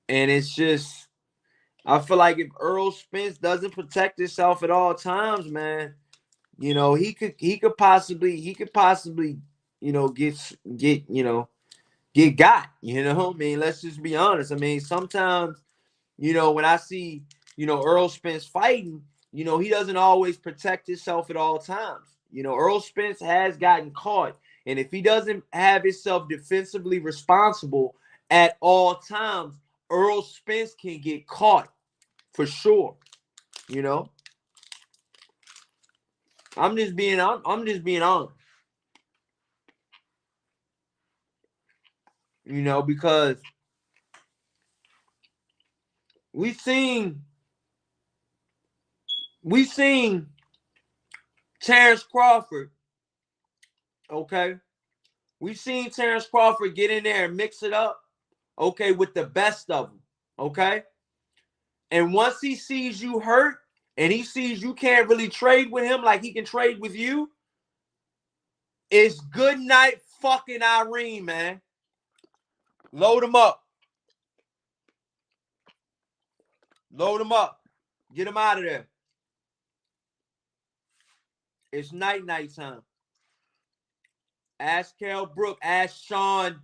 And it's just, I feel like if Earl Spence doesn't protect himself at all times, man, you know, he could possibly, you know, get, you know, get got. You know, I mean, let's just be honest. I mean, sometimes, when I see, Earl Spence fighting, he doesn't always protect himself at all times. Earl Spence has gotten caught. And if he doesn't have himself defensively responsible at all times, Earl Spence can get caught for sure. I'm just being honest. Because we've seen Terrence Crawford, okay? We've seen Terrence Crawford get in there and mix it up, okay, with the best of them, okay? And once he sees you hurt and he sees you can't really trade with him like he can trade with you, it's good night fucking Irene, man. Load him up. Load him up. Get him out of there. It's night time. Ask Kell Brook. Ask Sean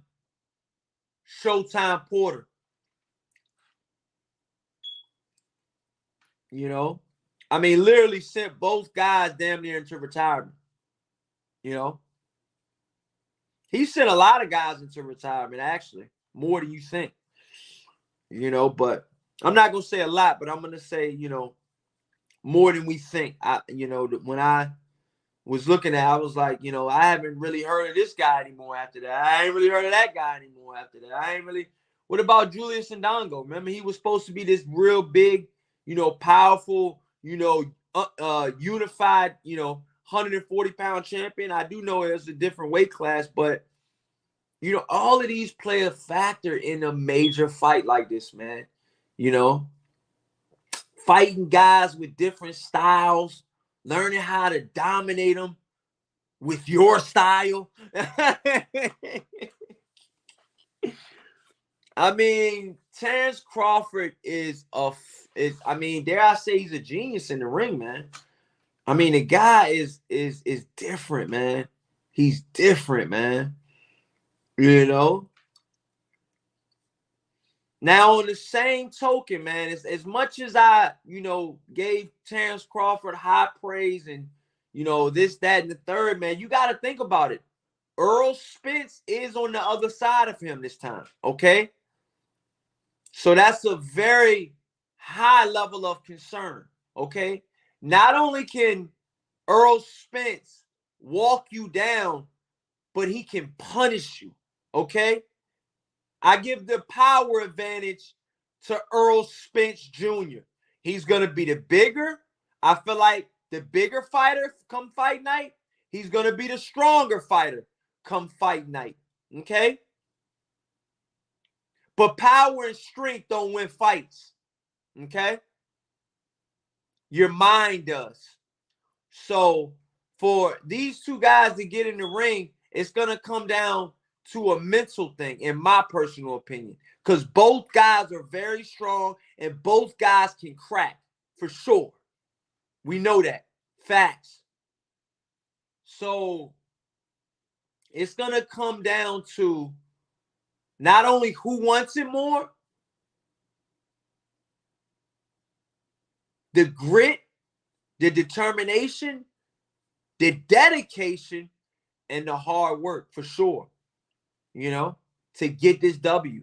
Showtime Porter. I mean, literally sent both guys damn near into retirement. He sent a lot of guys into retirement, actually, more than you think. But I'm not gonna say a lot, but I'm gonna say, more than we think. When I was looking at, I was like, I haven't really heard of this guy anymore after that. I ain't really heard of that guy anymore after that. What about Julius Ndongo? Remember, he was supposed to be this real big, powerful, unified, 140-pound champion. I do know it's a different weight class, but all of these play a factor in a major fight like this, man. Fighting guys with different styles, learning how to dominate them with your style. I mean, Terrence Crawford is dare I say, he's a genius in the ring, man. I mean, the guy is different, man. He's different, man. Now, on the same token, man, as much as I, gave Terrence Crawford high praise and, this, that, and the third, man, you got to think about it. Earl Spence is on the other side of him this time, okay? So that's a very high level of concern, okay? Not only can Earl Spence walk you down, but he can punish you, okay? I give the power advantage to Earl Spence Jr. He's going to be the bigger. I feel like the bigger fighter come fight night. He's going to be the stronger fighter come fight night. Okay? But power and strength don't win fights. Okay? Your mind does. So for these two guys to get in the ring, it's going to come down to a mental thing, in my personal opinion, because both guys are very strong and both guys can crack for sure. We know that. Facts. So it's going to come down to not only who wants it more, the grit, the determination, the dedication, and the hard work for sure, to get this W.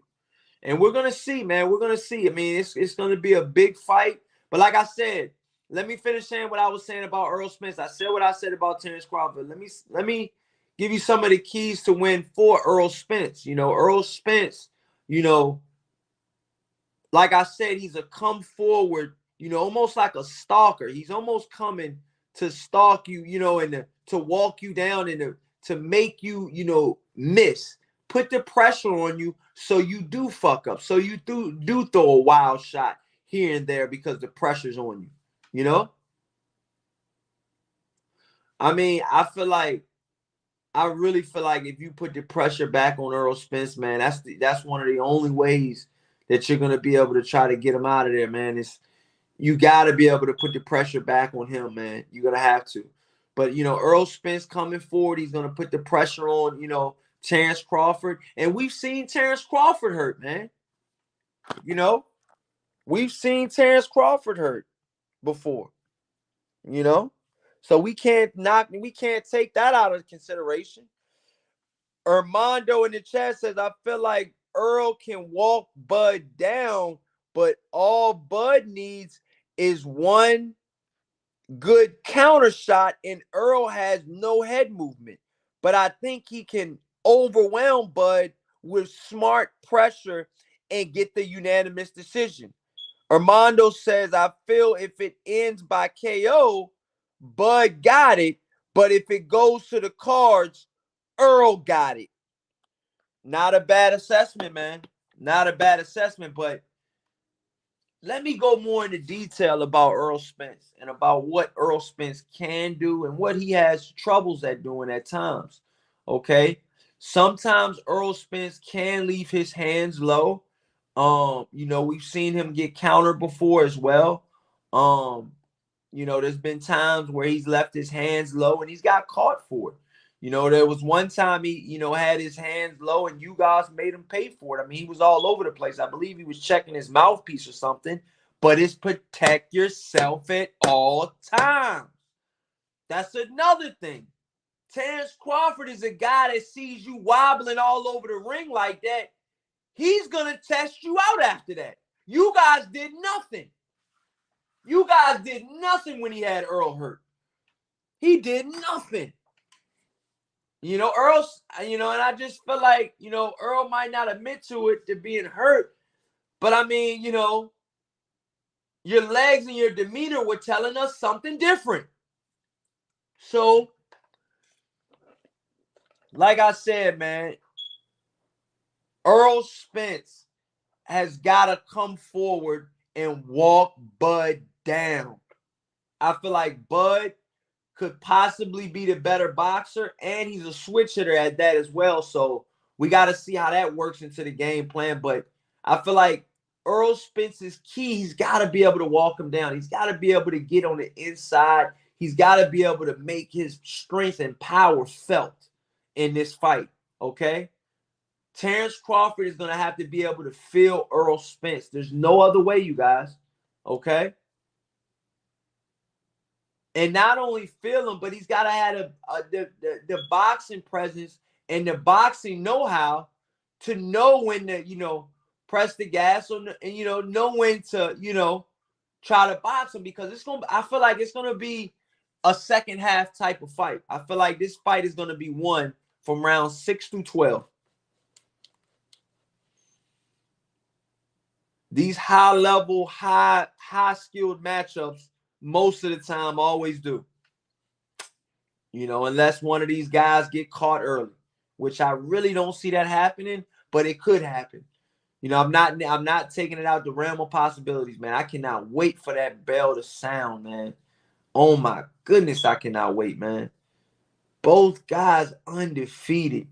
And we're going to see, man. We're going to see. I mean, it's going to be a big fight. But like I said, let me finish saying what I was saying about Earl Spence. I said what I said about Terrence Crawford. Let me give you some of the keys to win for Earl Spence. Earl Spence, like I said, he's a come forward, almost like a stalker. He's almost coming to stalk you, and to walk you down and to make you, miss. Put the pressure on you so you do fuck up. So you do throw a wild shot here and there because the pressure's on you, I mean, I really feel like if you put the pressure back on Earl Spence, man, that's one of the only ways that you're going to be able to try to get him out of there, man. You got to be able to put the pressure back on him, man. You're going to have to. But, Earl Spence coming forward, he's going to put the pressure on, Terrence Crawford. And we've seen Terrence Crawford hurt, man. You know, we've seen Terrence Crawford hurt before, you know. So we can't take that out of consideration. Armando in the chat says, I feel like Earl can walk Bud down, but all Bud needs is one good counter shot, and Earl has no head movement. But I think he can overwhelm Bud with smart pressure and get the unanimous decision. Armando says, I feel if it ends by KO, Bud got it. But if it goes to the cards, Earl got it. Not a bad assessment, man. Not a bad assessment, but let me go more into detail about Earl Spence and about what Earl Spence can do and what he has troubles at doing at times. Okay. Sometimes Earl Spence can leave his hands low. We've seen him get countered before as well. There's been times where he's left his hands low and he's got caught for it. There was one time he, had his hands low and you guys made him pay for it. I mean, he was all over the place. I believe he was checking his mouthpiece or something, but it's protect yourself at all times. That's another thing. Terrence Crawford is a guy that sees you wobbling all over the ring like that. He's going to test you out after that. You guys did nothing. You guys did nothing when he had Earl hurt. He did nothing. Earl, and I just feel like, Earl might not admit to it, to being hurt. But I mean, your legs and your demeanor were telling us something different. So, like I said, man, Earl Spence has got to come forward and walk Bud down. I feel like Bud could possibly be the better boxer, and he's a switch hitter at that as well. So we got to see how that works into the game plan. But I feel like Earl Spence's key, he's got to be able to walk him down. He's got to be able to get on the inside. He's got to be able to make his strength and power felt in this fight, okay? Terrence Crawford is going to have to be able to feel Earl Spence. There's no other way, you guys, okay? And not only feel him, but he's got to have the boxing presence and the boxing know-how to know when to, press the gas and, know when to, try to box him, because I feel like it's going to be a second half type of fight. I feel like this fight is going to be won from round 6 through 12. These high-level, high-skilled matchups most of the time always do. Unless one of these guys get caught early, which I really don't see that happening, but it could happen. I'm not taking it out the realm of possibilities, man. I cannot wait for that bell to sound, man. Oh my goodness, I cannot wait, man. Both guys undefeated.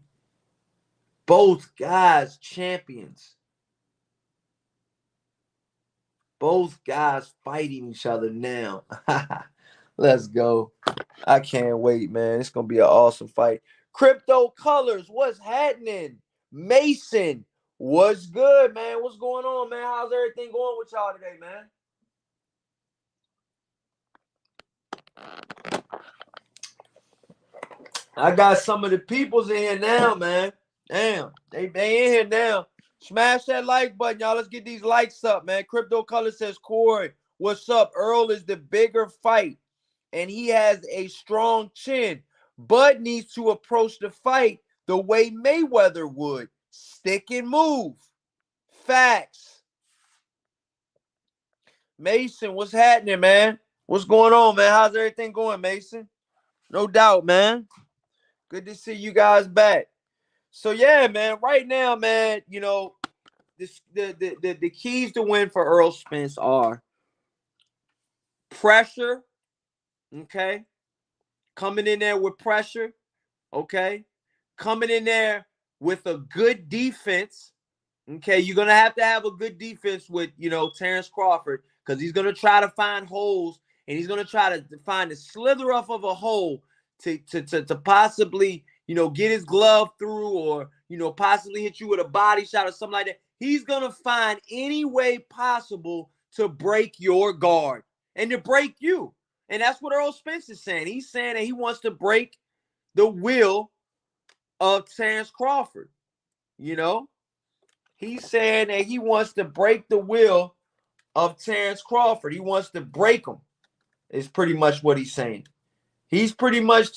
Both guys champions. Both guys fighting each other now. Let's go. I can't wait, man. It's going to be an awesome fight. Crypto Colors, what's happening? Mason, what's good, man? What's going on, man? How's everything going with y'all today, man? I got some of the peoples in here now, man. Damn, they in here now. Smash that like button, y'all. Let's get these likes up, man. Crypto Color says, Corey, what's up? Earl is the bigger fight, and he has a strong chin. Bud needs to approach the fight the way Mayweather would. Stick and move. Facts. Mason, what's happening, man? What's going on, man? How's everything going, Mason? No doubt, man. Good to see you guys back. So, yeah, man, right now, man, the keys to win for Earl Spence are pressure, okay? Coming in there with pressure, okay? Coming in there with a good defense, okay? You're going to have a good defense with, Terrence Crawford, because he's going to try to find holes, and he's going to try to find a slither off of a hole to possibly get his glove through or, possibly hit you with a body shot or something like that. He's going to find any way possible to break your guard and to break you. And that's what Earl Spence is saying. He's saying that he wants to break the will of Terrence Crawford. He's saying that he wants to break the will of Terrence Crawford. He wants to break him, is pretty much what he's saying. He's pretty much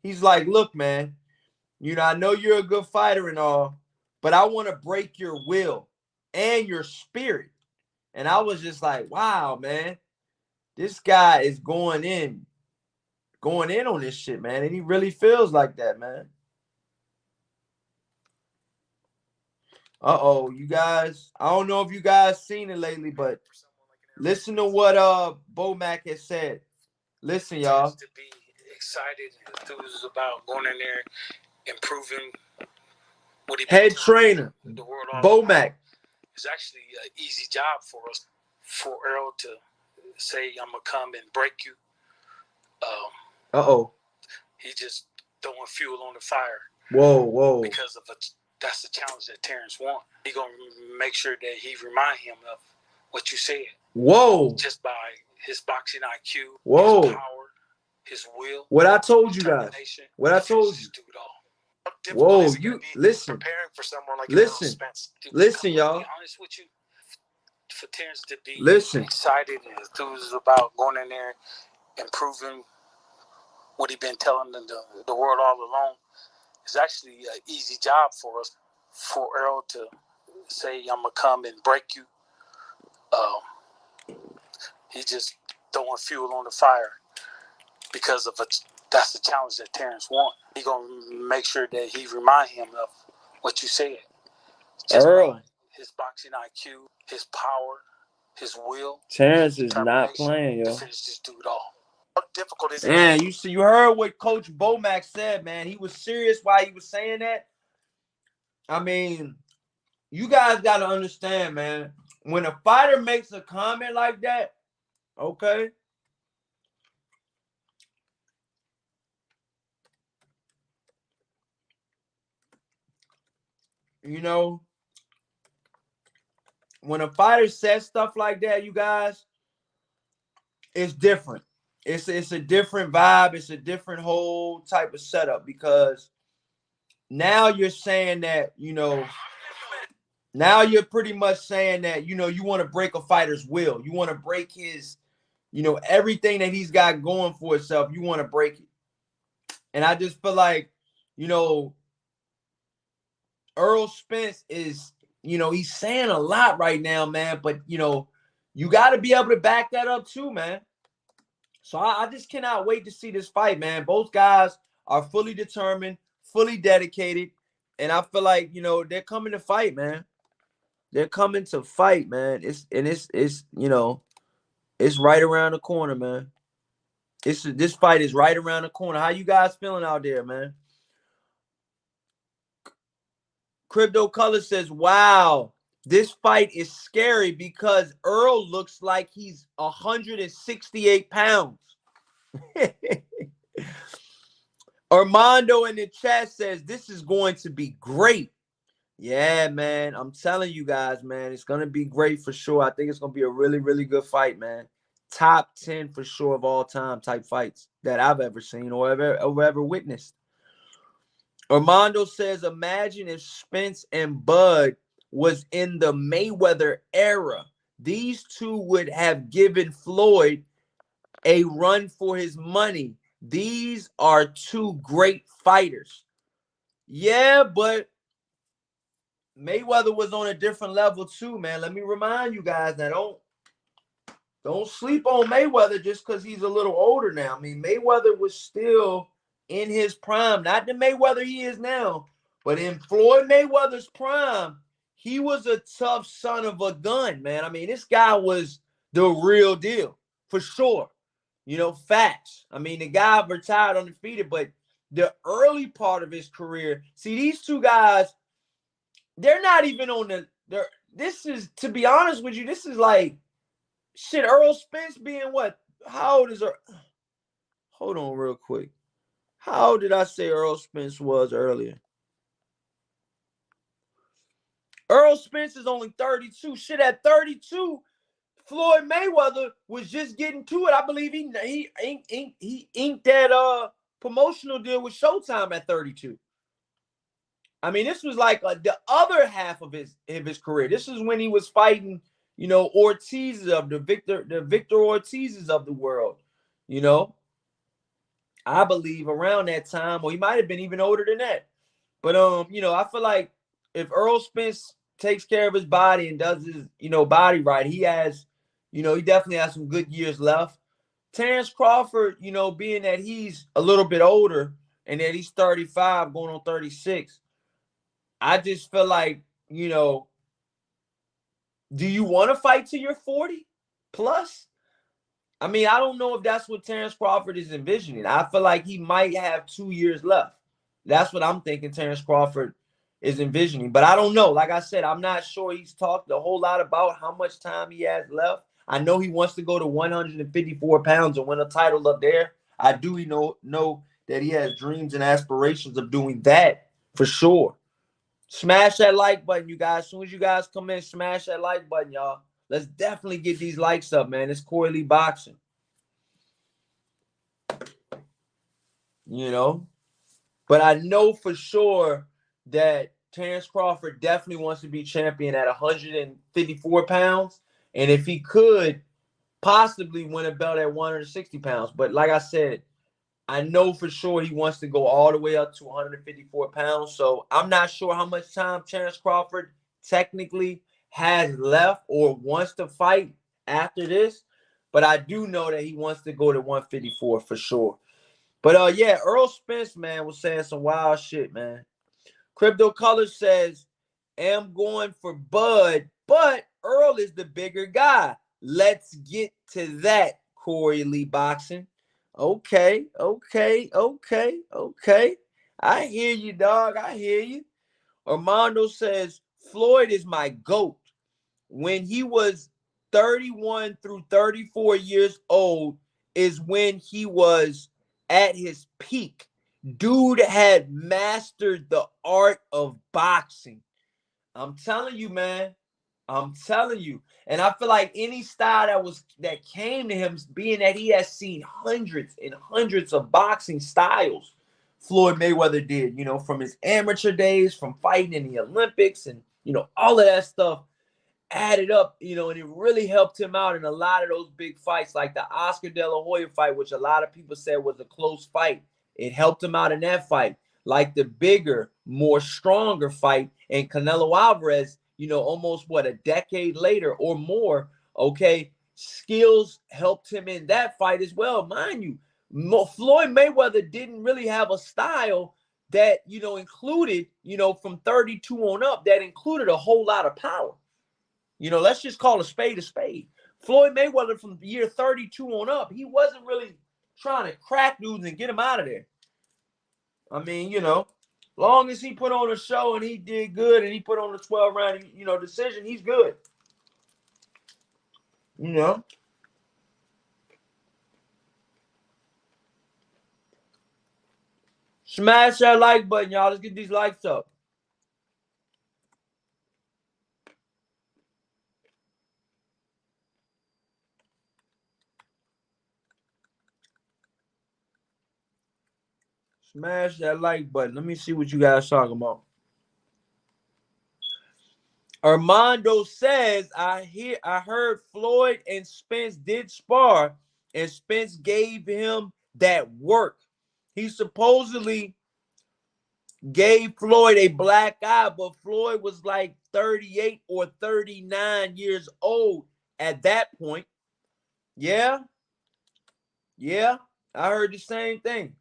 he's like, look, man, I know you're a good fighter and all, but I want to break your will and your spirit. And I was just like, wow, man, this guy is going in on this shit, man. And he really feels like that, man. Uh-oh, you guys, I don't know if you guys seen it lately, but listen to what Bomac has said. Listen, y'all. To be excited and enthused about going in there, improving what he head trainer, the world Bomac. It's actually an easy job for us, for Earl to say, I'm going to come and break you. He just throwing fuel on the fire. Whoa. Because that's the challenge that Terrence wants. He going to make sure that he remind him of what you said. Whoa. Just by his boxing IQ, whoa, his power, his will. What I told you guys. What I told you. Do it all. Whoa, you listen. Preparing for someone like Spence. Listen, y'all. To be honest with you, for Terrence to be excited and enthused about going in there, improving what he's been telling the world all along, is actually an easy job for us. For Earl to say, I'm gonna come and break you. He just throwing fuel on the fire because that's the challenge that Terrence wants. He gonna make sure that he remind him of what you said. Just Earl, his boxing IQ, his power, his will. Terrence is not playing, yo. To finish this dude off. How difficult is it? Man, you heard what Coach Bomac said, man. He was serious while he was saying that. I mean, you guys got to understand, man. When a fighter makes a comment like that, okay, when a fighter says stuff like that, you guys, it's different. It's a different vibe. It's a different whole type of setup, because now you're saying that, now you're pretty much saying that, you want to break a fighter's will. You want to break his, everything that he's got going for itself. You want to break it. And I just feel like, Earl Spence is, he's saying a lot right now, man. But, you got to be able to back that up too, man. So I just cannot wait to see this fight, man. Both guys are fully determined, fully dedicated. And I feel like, they're coming to fight, man. They're coming to fight, man. It's right around the corner, man. This fight is right around the corner. How you guys feeling out there, man? Crypto Color says, wow, this fight is scary because Earl looks like he's 168 pounds. Armando in the chat says, this is going to be great. Yeah, man. I'm telling you guys, man, it's going to be great for sure. I think it's going to be a really, really good fight, man. Top 10 for sure of all time type fights that I've ever seen or ever witnessed. Armando says, imagine if Spence and Bud was in the Mayweather era. These two would have given Floyd a run for his money. These are two great fighters. Yeah, but Mayweather was on a different level too, man. Let me remind you guys that don't sleep on Mayweather just because he's a little older now. I mean, Mayweather was still in his prime. Not the Mayweather he is now, but in Floyd Mayweather's prime, he was a tough son of a gun, man. I mean, this guy was the real deal, for sure. Facts. I mean, the guy retired undefeated, but the early part of his career, see, these two guys, they're not even on this is, to be honest with you, this is like, shit, Earl Spence being what? How old is Earl? Hold on real quick. How old did I say Earl Spence was earlier? Earl Spence is only 32. Shit, at 32, Floyd Mayweather was just getting to it. I believe he inked that promotional deal with Showtime at 32. I mean, this was like the other half of his career. This is when he was fighting, Ortiz of the Victor Ortiz's of the world. I believe around that time, or he might have been even older than that. But I feel like if Earl Spence takes care of his body and does his, body right, he has, he definitely has some good years left. Terrence Crawford, being that he's a little bit older and that he's 35 going on 36, I just feel like, do you want to fight till you're 40 plus? I mean, I don't know if that's what Terrence Crawford is envisioning. I feel like he might have 2 years left. That's what I'm thinking Terrence Crawford is envisioning. But I don't know. Like I said, I'm not sure he's talked a whole lot about how much time he has left. I know he wants to go to 154 pounds and win a title up there. I do know that he has dreams and aspirations of doing that for sure. Smash that like button, you guys. As soon as you guys come in, smash that like button, y'all. Let's definitely get these likes up, man. It's Corey Lee Boxing. But I know for sure that Terrence Crawford definitely wants to be champion at 154 pounds. And if he could, possibly win a belt at 160 pounds. But like I said, I know for sure he wants to go all the way up to 154 pounds. So I'm not sure how much time Terrence Crawford technically has left or wants to fight after this. But I do know that he wants to go to 154 for sure. But yeah, Earl Spence, man, was saying some wild shit, man. Crypto Color says, am going for Bud, but Earl is the bigger guy. Let's get to that, Corey Lee Boxing. Okay. I hear you, dog. I hear you. Armando says, Floyd is my GOAT. When he was 31 through 34 years old is when he was at his peak. Dude had mastered the art of boxing. I'm telling you, man. I'm telling you. And I feel like any style that came to him, being that he has seen hundreds and hundreds of boxing styles, Floyd Mayweather did, from his amateur days, from fighting in the Olympics and, all of that stuff added up, and it really helped him out in a lot of those big fights, like the Oscar De La Hoya fight, which a lot of people said was a close fight. It helped him out in that fight. Like the bigger, more stronger fight in Canelo Alvarez, almost a decade later or more, okay, skills helped him in that fight as well. Mind you, Floyd Mayweather didn't really have a style that, included, from 32 on up, that included a whole lot of power. Let's just call a spade a spade. Floyd Mayweather from the year 32 on up, he wasn't really trying to crack dudes and get them out of there. I mean, long as he put on a show and he did good and he put on a 12-round, decision, he's good. Smash that like button, y'all. Let's get these likes up. Smash that like button. Let me see what you guys talking about. Armando says, I heard Floyd and Spence did spar, and Spence gave him that work. He supposedly gave Floyd a black eye, but Floyd was like 38 or 39 years old at that point. Yeah, I heard the same thing.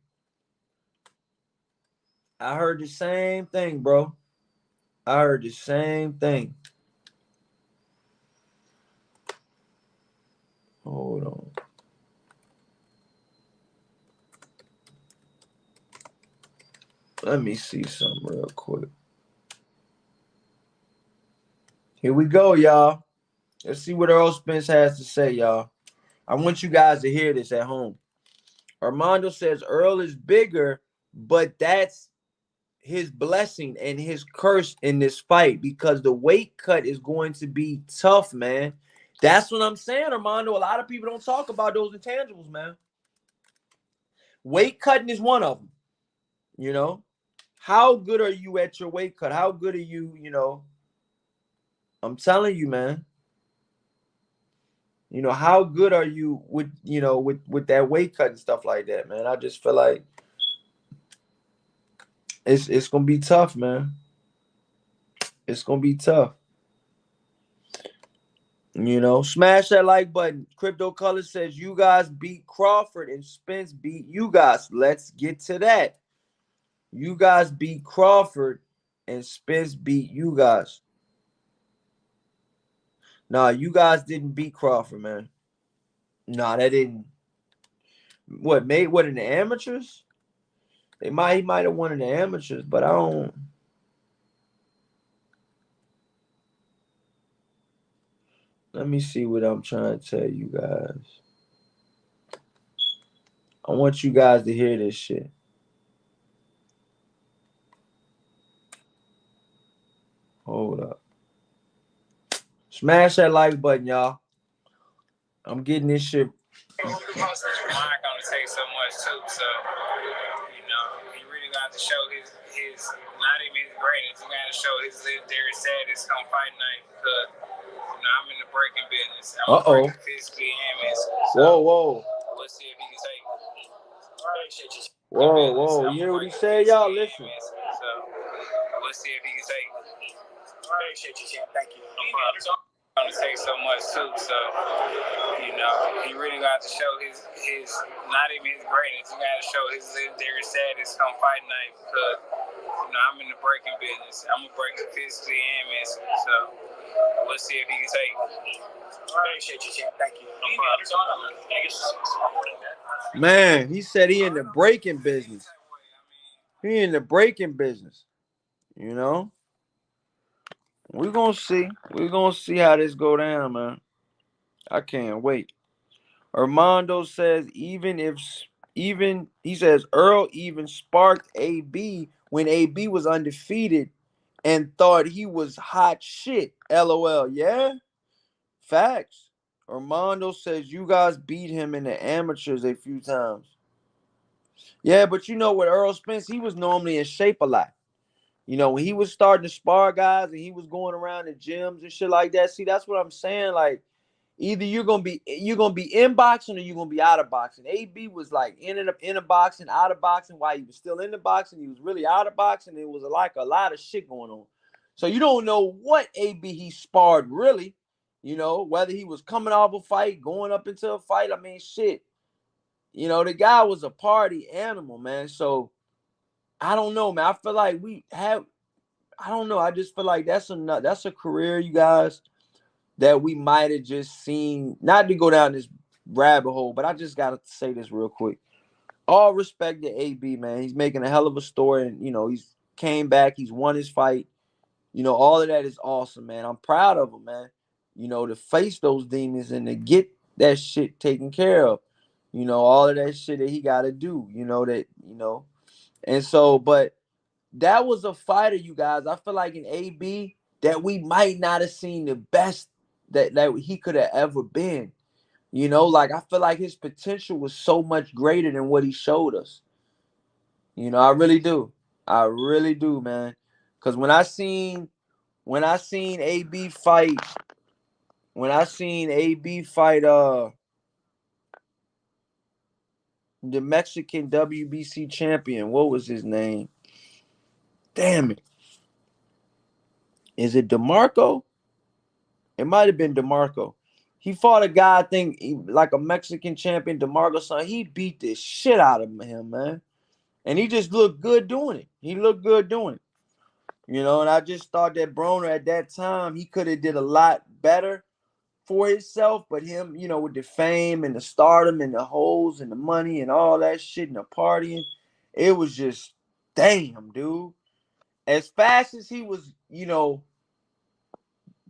Bro. I heard the same thing. Hold on. Let me see something real quick. Here we go, y'all. Let's see what Earl Spence has to say, y'all. I want you guys to hear this at home. Armando says Earl is bigger, but that's his blessing and his curse in this fight because the weight cut is going to be tough, man. That's what I'm saying, Armando. A lot of people don't talk about those intangibles, man. Weight cutting is one of them, you know. How good are you at your weight cut? How good are you, you know? I'm telling you, man. You know, how good are you with, you know, with that weight cut and stuff like that, man? I just feel like it's gonna be tough, man. It's gonna be tough. You know, smash that like button. Crypto Color says you guys beat Crawford and Spence beat you guys. Let's get to that. You guys beat Crawford and Spence beat you guys. Nah, you guys didn't beat Crawford, man. Nah, that didn't. What made what in the amateurs? He might have won in the amateurs, but I don't. Let me see what I'm trying to tell you guys. I want you guys to hear this shit. Hold up. Smash that like button, y'all. I'm getting this shit. Mine gonna take so much too, so you know he really got to show his not even his greatness. He got to show his legendary status come fight night because you know I'm in the breaking business. I'm breaking physically and mentally. So Whoa. Let's see if he can take. Whoa. You hear what he said, y'all? Listen. So let's see if he can take. Appreciate you, Jim. Thank you. No problem. Gonna take so much too, so you know he really got to show his not even his greatness. He got to show his legendary status come fight night because you know I'm in the breaking business. I'm gonna break it physically and mentally. So let's see if he can take. Appreciate you, Jim. Thank you. No problem. Man, he said he in the breaking business. He in the breaking business. You know. We're gonna see. We're gonna see how this go down, man. I can't wait. Armando says even he says Earl even sparked AB when AB was undefeated and thought he was hot shit. LOL. Yeah. Facts. Armando says you guys beat him in the amateurs a few times. Yeah, but you know what, Earl Spence, he was normally in shape a lot. You know, when he was starting to spar guys and he was going around the gyms and shit like that. See, that's what I'm saying. Like, either you're gonna be in boxing or you're gonna be out of boxing. AB was like in a boxing, out of boxing. While he was still in the boxing, he was really out of boxing. It was like a lot of shit going on. So you don't know what AB he sparred really. You know, whether he was coming off a fight, going up into a fight. I mean, shit. You know, the guy was a party animal, man. So I don't know, man. I feel like I don't know. I just feel like that's a career, you guys, that we might have just seen. Not to go down this rabbit hole, but I just gotta say this real quick. All respect to AB, man. He's making a hell of a story, and you know, he's came back, he's won his fight. You know, all of that is awesome, man. I'm proud of him, man. You know, to face those demons and to get that shit taken care of. You know, all of that shit that he gotta do, and so, but that was a fighter, you guys. I feel like in AB that we might not have seen the best that he could have ever been. You know, like I feel like his potential was so much greater than what he showed us. You know, I really do. I really do, man. Cause when I seen AB fight, the Mexican WBC champion, what was his name? Damn it. Is it DeMarco? It might have been DeMarco. He fought a guy, I think, like a Mexican champion, DeMarco son. He beat the shit out of him, man. And he just looked good doing it. He looked good doing it. You know, and I just thought that Broner at that time, he could have did a lot better for himself. But him, you know, with the fame and the stardom and the hoes and the money and all that shit and the partying, it was just, damn, dude. As fast as he was, you know,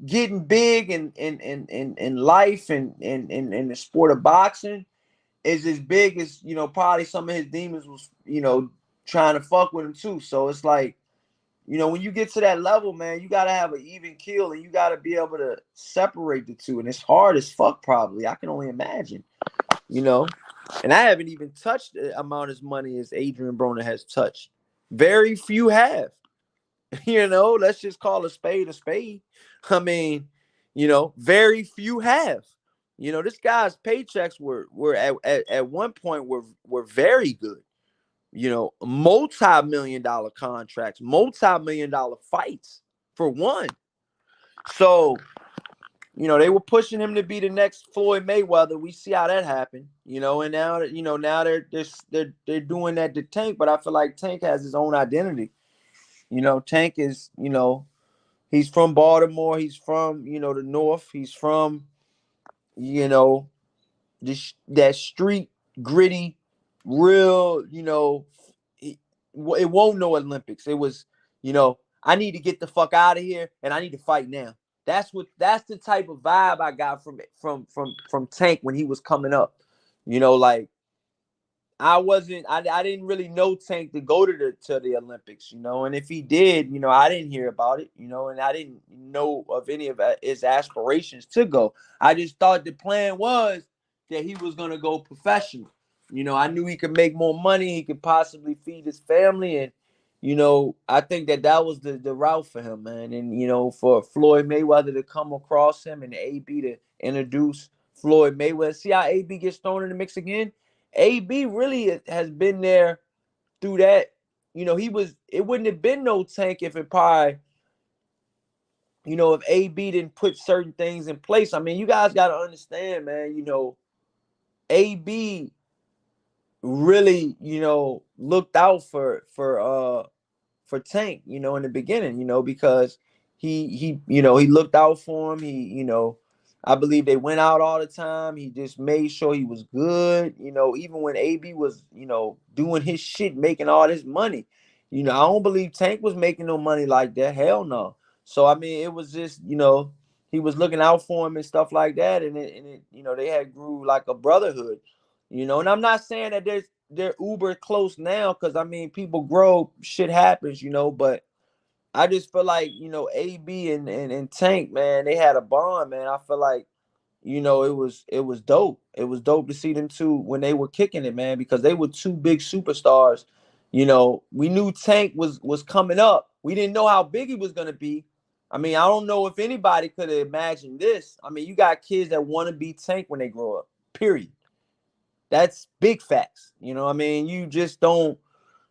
getting big in life and in the sport of boxing is as big as, you know, probably some of his demons was, you know, trying to fuck with him too. So it's like, when you get to that level, man, you gotta have an even keel and you gotta be able to separate the two. And it's hard as fuck, probably. I can only imagine, And I haven't even touched the amount of money as Adrian Broner has touched. Very few have. Let's just call a spade a spade. I mean, very few have. This guy's paychecks were at one point were very good. Multi-million-dollar contracts, multi-million-dollar fights for one. So, they were pushing him to be the next Floyd Mayweather. We see how that happened, and now they're doing that to Tank, but I feel like Tank has his own identity. Tank is, he's from Baltimore. He's from, the North. He's from, that street gritty, real, it won't no Olympics. It was, I need to get the fuck out of here and I need to fight now. That's the type of vibe I got from Tank when he was coming up. Like I didn't really know Tank to go to the Olympics, and if he did, I didn't hear about it, and I didn't know of any of his aspirations to go. I just thought the plan was that he was going to go professional. I knew he could make more money, he could possibly feed his family, and I think that was the route for him, man. And for Floyd Mayweather to come across him and AB to introduce Floyd Mayweather, see how AB gets thrown in the mix again. AB really has been there through that. It wouldn't have been no Tank if it probably, if AB didn't put certain things in place. I mean, you guys got to understand, man, AB really, looked out for Tank, in the beginning, because he looked out for him. He, I believe they went out all the time. He just made sure he was good. Even when AB was, doing his shit, making all this money, I don't believe Tank was making no money like that. Hell no. So, I mean, it was just, he was looking out for him and stuff like that. And it they had grew like a brotherhood, and I'm not saying that they're uber close now. Cause I mean, people grow, shit happens, but I just feel like, AB and Tank, man, they had a bond, man. I feel like, it was dope. It was dope to see them two when they were kicking it, man, because they were two big superstars. We knew Tank was coming up. We didn't know how big he was gonna be. I mean, I don't know if anybody could have imagined this. I mean, you got kids that want to be Tank when they grow up. Period. That's big facts. I mean, you just don't.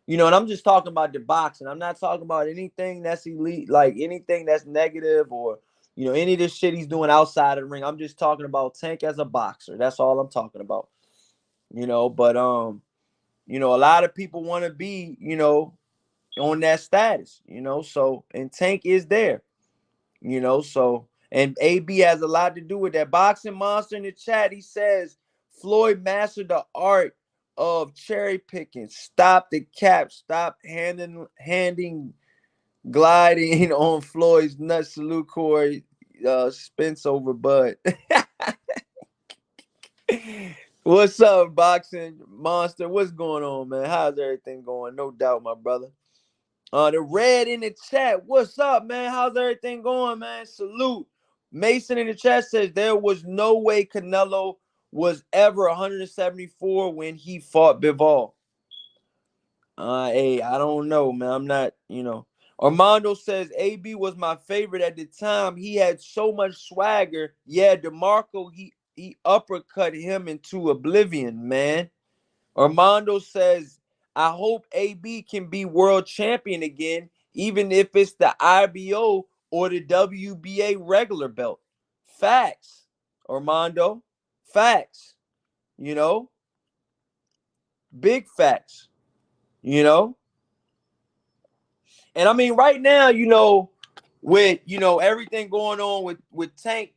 And I'm just talking about the boxing. I'm not talking about anything that's elite, like anything that's negative or, any of this shit he's doing outside of the ring. I'm just talking about Tank as a boxer. That's all I'm talking about. But a lot of people want to be, on that status, so, and Tank is there, so, and AB has a lot to do with that. Boxing Monster in the chat, he says Floyd mastered the art of cherry picking. Stop the cap. Stop handing gliding on Floyd's nuts. Salute Corey Spence over Bud. What's up, Boxing Monster? What's going on, man? How's everything going? No doubt, my brother. The red in the chat. What's up, man? How's everything going, man? Salute. Mason in the chat says there was no way Canelo was ever 174 when he fought Bivol. Hey, I don't know, man. I'm not, Armando says AB was my favorite at the time. He had so much swagger. Yeah, DeMarco, he uppercut him into oblivion, man. Armando says, I hope AB can be world champion again, even if it's the IBO or the WBA regular belt. Facts, Armando. Facts. Big facts. And I mean, right now, with everything going on with Tank,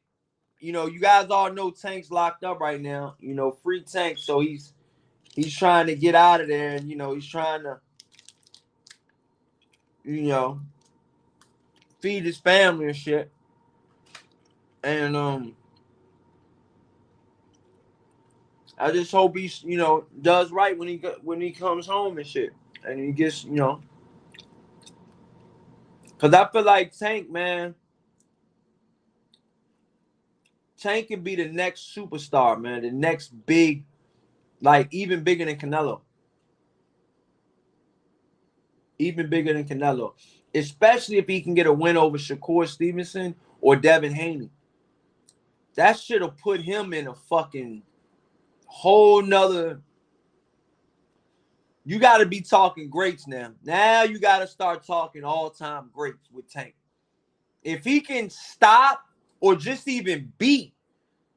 you guys all know Tank's locked up right now. Free Tank, so he's trying to get out of there, and he's trying to feed his family and shit. And I just hope he does right when he comes home and shit. And he gets, because I feel like Tank, man, Tank can be the next superstar, man, the next big, like even bigger than Canelo. Even bigger than Canelo. Especially if he can get a win over Shakur Stevenson or Devin Haney. That should have put him in a fucking whole nother. You got to be talking greats now. Now you got to start talking all-time greats with Tank. If he can stop or just even beat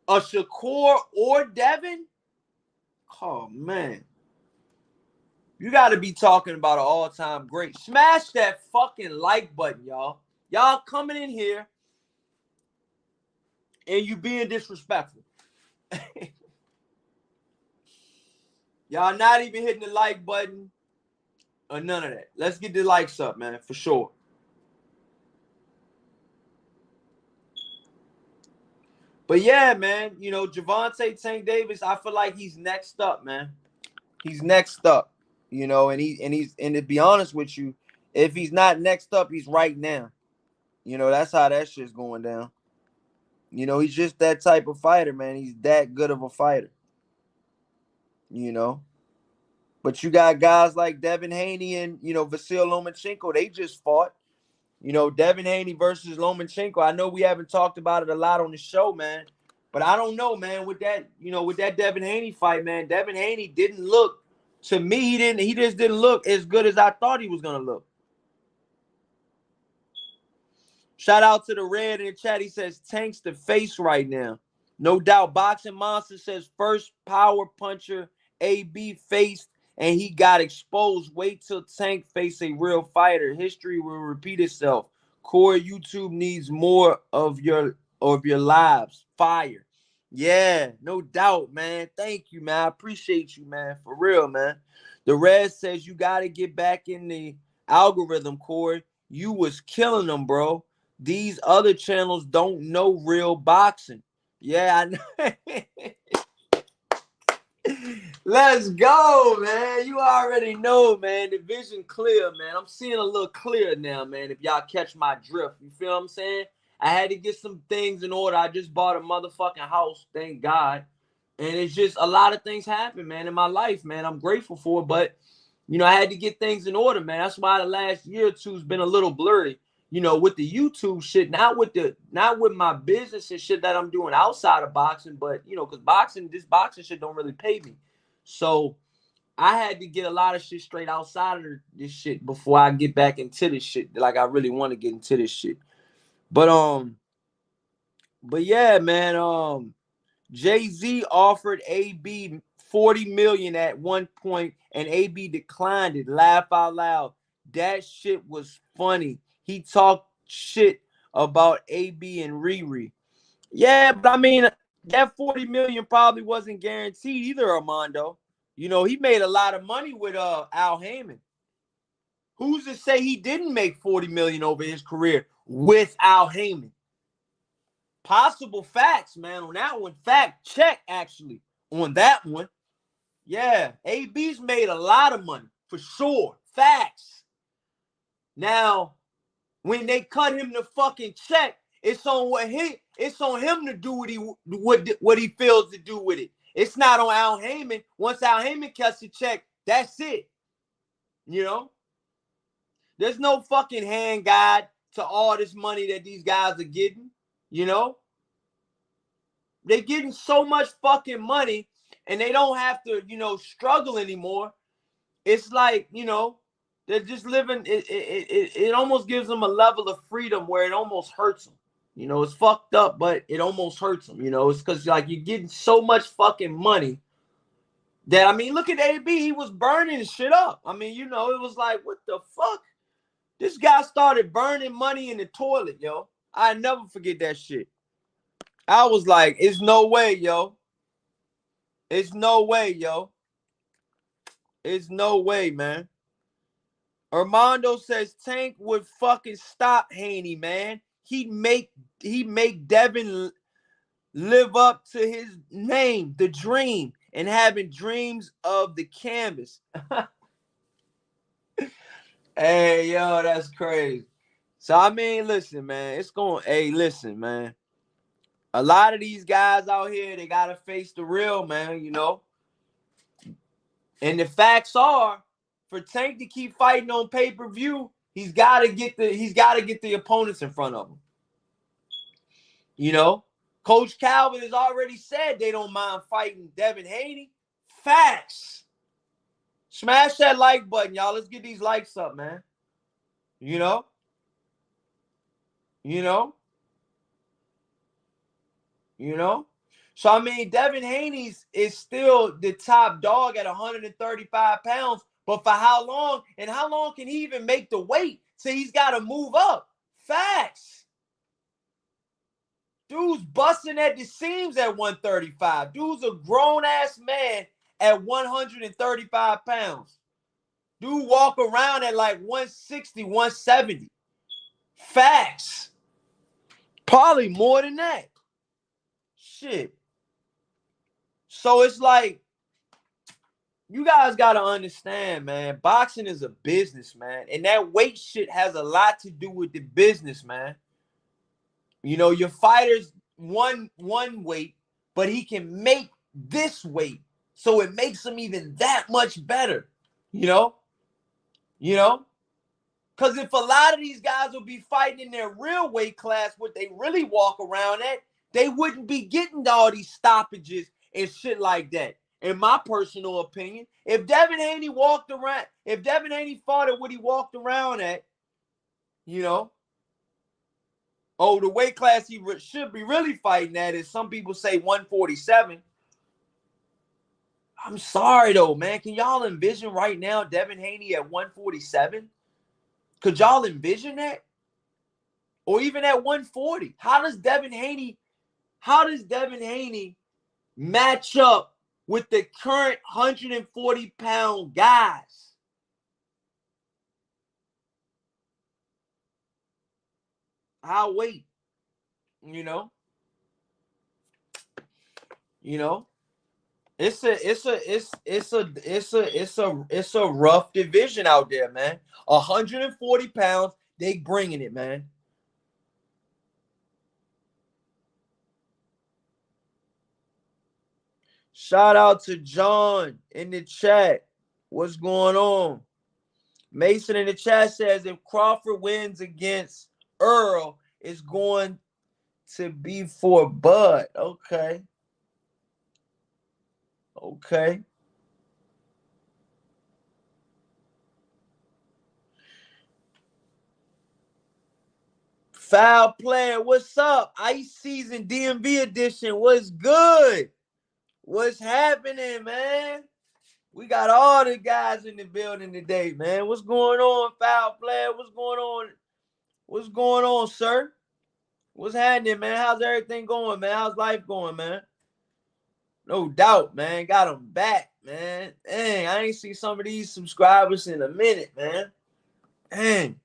a Shakur or Devin, oh, man. You got to be talking about an all-time great. Smash that fucking like button, y'all. Y'all coming in here and you being disrespectful. Y'all not even hitting the like button or none of that. Let's get the likes up, man, for sure. But yeah, man, Gervonta Tank Davis, I feel like he's next up, man. He's next up, and to be honest with you, if he's not next up, he's right now. That's how that shit's going down. He's just that type of fighter, man. He's that good of a fighter. But you got guys like Devin Haney and, Vasyl Lomachenko, they just fought. Devin Haney versus Lomachenko. I know we haven't talked about it a lot on the show, man. But I don't know, man, with that Devin Haney fight, man, Devin Haney didn't look, to me, he just didn't look as good as I thought he was going to look. Shout out to the Red in the chat. He says, Tank's the face right now. No doubt. Boxing Monster says, first power puncher AB faced, and he got exposed. Wait till Tank face a real fighter. History will repeat itself. Core YouTube needs more of your lives. Fire. Yeah, no doubt, man. Thank you, man. I appreciate you, man. For real, man. The Red says you got to get back in the algorithm, Corey. You was killing them, bro. These other channels don't know real boxing. Yeah, I know. Let's go, man. You already know, man. The vision clear, man. I'm seeing a little clear now, man, if y'all catch my drift. You feel what I'm saying? I had to get some things in order. I just bought a motherfucking house, thank God. And it's just a lot of things happen, man, in my life, man. I'm grateful for it, but, I had to get things in order, man. That's why the last year or two has been a little blurry. With the YouTube shit, not with my business and shit that I'm doing outside of boxing, but because this boxing shit don't really pay me. So I had to get a lot of shit straight outside of this shit before I get back into this shit. Like I really want to get into this shit. But yeah, man. Jay-Z offered AB 40 million at one point, and AB declined it. Laugh out loud. That shit was funny. He talked shit about AB and Riri. Yeah, but I mean, that 40 million probably wasn't guaranteed either, Armando. He made a lot of money with Al Heyman. Who's to say he didn't make 40 million over his career with Al Heyman? Possible facts, man, on that one. Fact check, actually, on that one. Yeah, AB's made a lot of money, for sure. Facts. Now, when they cut him the fucking check, it's on him to do what he feels to do with it. It's not on Al Heyman. Once Al Heyman cuts the check, that's it. There's no fucking hand guide to all this money that these guys are getting. They're getting so much fucking money and they don't have to, struggle anymore. It's like, they're just living. It almost gives them a level of freedom where it almost hurts them. It's fucked up, but it almost hurts them. It's because like you're getting so much fucking money that, I mean, look at AB. He was burning shit up. I mean, it was like, what the fuck? This guy started burning money in the toilet, yo. I never forget that shit. I was like, it's no way, yo. It's no way, yo. It's no way, man. Armando says Tank would fucking stop Haney, man. He make Devin live up to his name, the dream, and having dreams of the canvas. Hey, yo, that's crazy. So, I mean, listen, man. Hey, listen, man. A lot of these guys out here, they got to face the real, man, you know. And the facts are, for Tank to keep fighting on pay-per-view, he's got to get the opponents in front of him. You know, Coach Calvin has already said they don't mind fighting Devin Haney. Facts. Smash that like button, y'all. Let's get these likes up, man. You know? You know? You know? So, I mean, Devin Haney is still the top dog at 135 pounds. But for how long? And how long can he even make the weight? So he's got to move up. Facts. Dude's busting at the seams at 135. Dude's a grown-ass man at 135 pounds. Dude walk around at like 160, 170. Facts. Probably more than that. Shit. So it's like, you guys got to understand, man. Boxing is a business, man. And that weight shit has a lot to do with the business, man. You know, your fighter's one weight, but he can make this weight. So it makes him even that much better. You know? You know? Because if a lot of these guys will be fighting in their real weight class, what they really walk around at, they wouldn't be getting all these stoppages and shit like that. In my personal opinion, if Devin Haney fought at what he walked around at, you know, the weight class he should be really fighting at is, some people say, 147. I'm sorry, though, man. Can y'all envision right now Devin Haney at 147? Could y'all envision that? Or even at 140? How does Devin Haney match up with the current 140-pound guys? I'll wait. You know? It's a rough division out there, man. 140 pounds, they bringing it, man. Shout out to John in the chat. What's going on? Mason in the chat says, if Crawford wins against Earl, it's going to be for Bud. Okay. Foul player, what's up? Ice season DMV edition. What's good? What's happening, man? We got all the guys in the building today, man. What's going on, foul player? What's going on? What's going on, sir? What's happening, man? How's everything going, man? How's life going, man? No doubt, man. Got them back, man. Dang, I ain't seen some of these subscribers in a minute, man. Dang.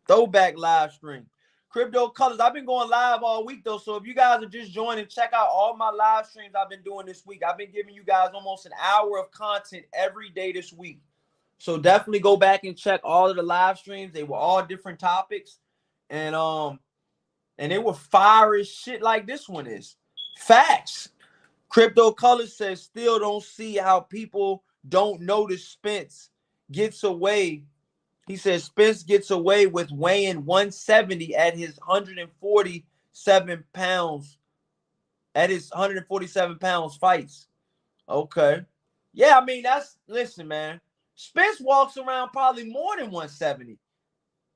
Throwback live stream. Crypto Colors. I've been going live all week, though. So if you guys are just joining, check out all my live streams I've been doing this week. I've been giving you guys almost an hour of content every day this week. So definitely go back and check all of the live streams. They were all different topics. And they were fire as shit like this one is. Facts. Crypto Colors says, still don't see how people don't notice Spence gets away. He says Spence gets away with weighing 170 at his 147 pounds. At his 147 pounds fights. Okay. Yeah, I mean, listen, man. Spence walks around probably more than 170.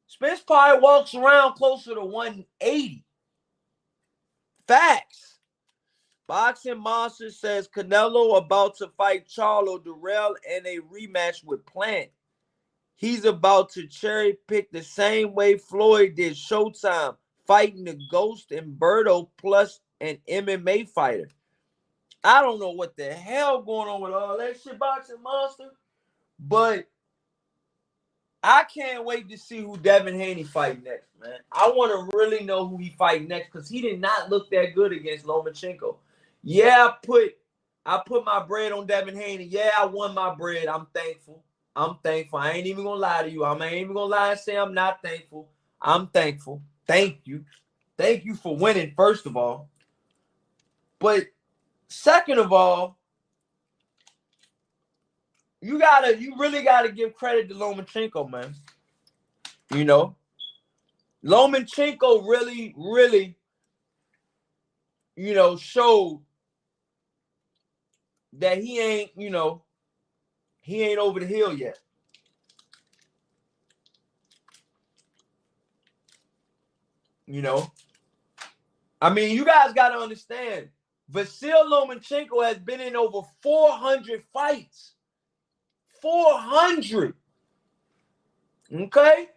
Spence probably walks around closer to 180. Facts. Boxing Monster says Canelo about to fight Charlo Durrell in a rematch with Plant. He's about to cherry pick the same way Floyd did Showtime, fighting the Ghost and Berto plus an MMA fighter. I don't know what the hell going on with all that shit, Boxing Monster, but I can't wait to see who Devin Haney fight next, man. I want to really know who he fight next, because he did not look that good against Lomachenko. Yeah, I put my bread on Devin Haney. Yeah, I won my bread. I'm thankful. I'm thankful. I ain't even gonna lie to you. I ain't even gonna lie and say I'm not thankful. I'm thankful. Thank you. Thank you for winning, first of all. But second of all, you really gotta give credit to Lomachenko, man. You know, Lomachenko really, really, showed that he ain't over the hill yet. I mean, you guys got to understand, Vasyl Lomachenko has been in over 400 fights. 400. Okay?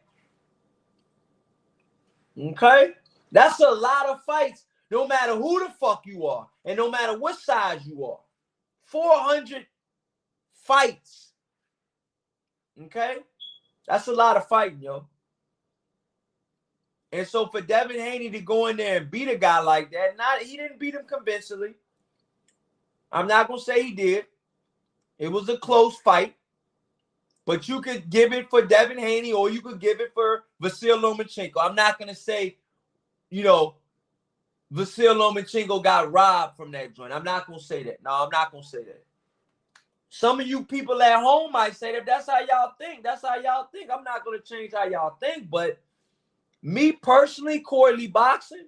That's a lot of fights, no matter who the fuck you are, and no matter what size you are. 400 fights. Okay? That's a lot of fighting, yo. And so for Devin Haney to go in there and beat a guy like that, he didn't beat him convincingly. I'm not going to say he did. It was a close fight. But you could give it for Devin Haney or you could give it for Vasyl Lomachenko. I'm not going to say, Vasyl Lomachenko got robbed from that joint. I'm not going to say that. No, I'm not going to say that. Some of you people at home might say that that's how y'all think. That's how y'all think. I'm not going to change how y'all think. But me personally, Corey Lee Boxing,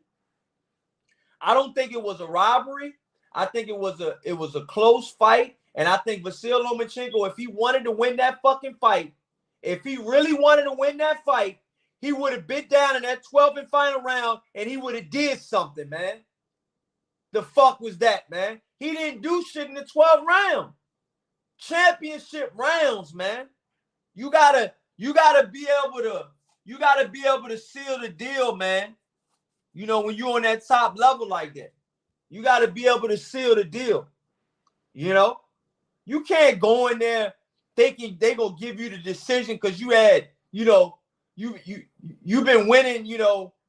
I don't think it was a robbery. I think it was a close fight. And I think Vasyl Lomachenko, if he wanted to win that fucking fight, if he really wanted to win that fight, he would have bit down in that 12th and final round and he would have did something, man. The fuck was that, man? He didn't do shit in the 12th round. Championship rounds, man. You gotta be able to seal the deal, man. When you're on that top level like that. You gotta be able to seal the deal. You can't go in there thinking they gonna give you the decision because you had, you've been winning,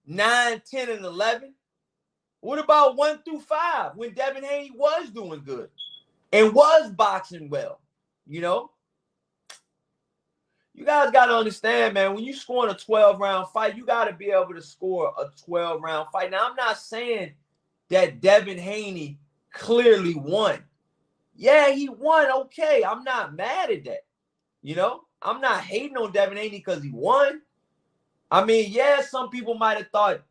9, 10, and 11. What about 1 through 5 when Devin Haney was doing good and was boxing well? You guys got to understand, man, when you score a 12-round fight, you got to be able to score a 12-round fight. Now, I'm not saying that Devin Haney clearly won. Yeah, he won. Okay, I'm not mad at that. I'm not hating on Devin Haney because he won. I mean, yeah, some people might have thought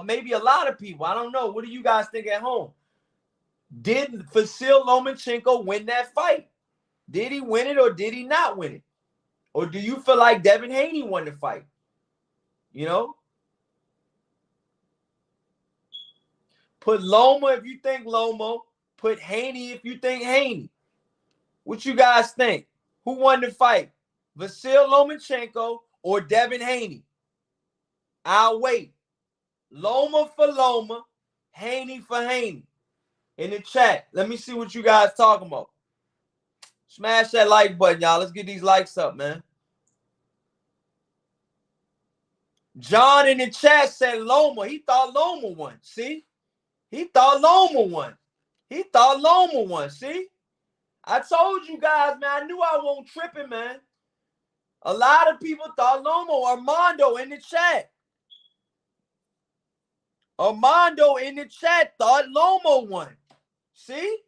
maybe a lot of people. I don't know. What do you guys think at home? Did Vasyl Lomachenko win that fight? Did he win it or did he not win it? Or do you feel like Devin Haney won the fight? Put Loma if you think Loma. Put Haney if you think Haney. What you guys think? Who won the fight? Vasyl Lomachenko or Devin Haney? I'll wait. Loma for Loma. Haney for Haney. In the chat. Let me see what you guys talking about. Smash that like button, y'all. Let's get these likes up, man. John in the chat said Loma. He thought Loma won. See? He thought Loma won. See? I told you guys, man. I knew I wasn't tripping, man. A lot of people thought Loma. Armando in the chat. Armando in the chat thought Loma won. See?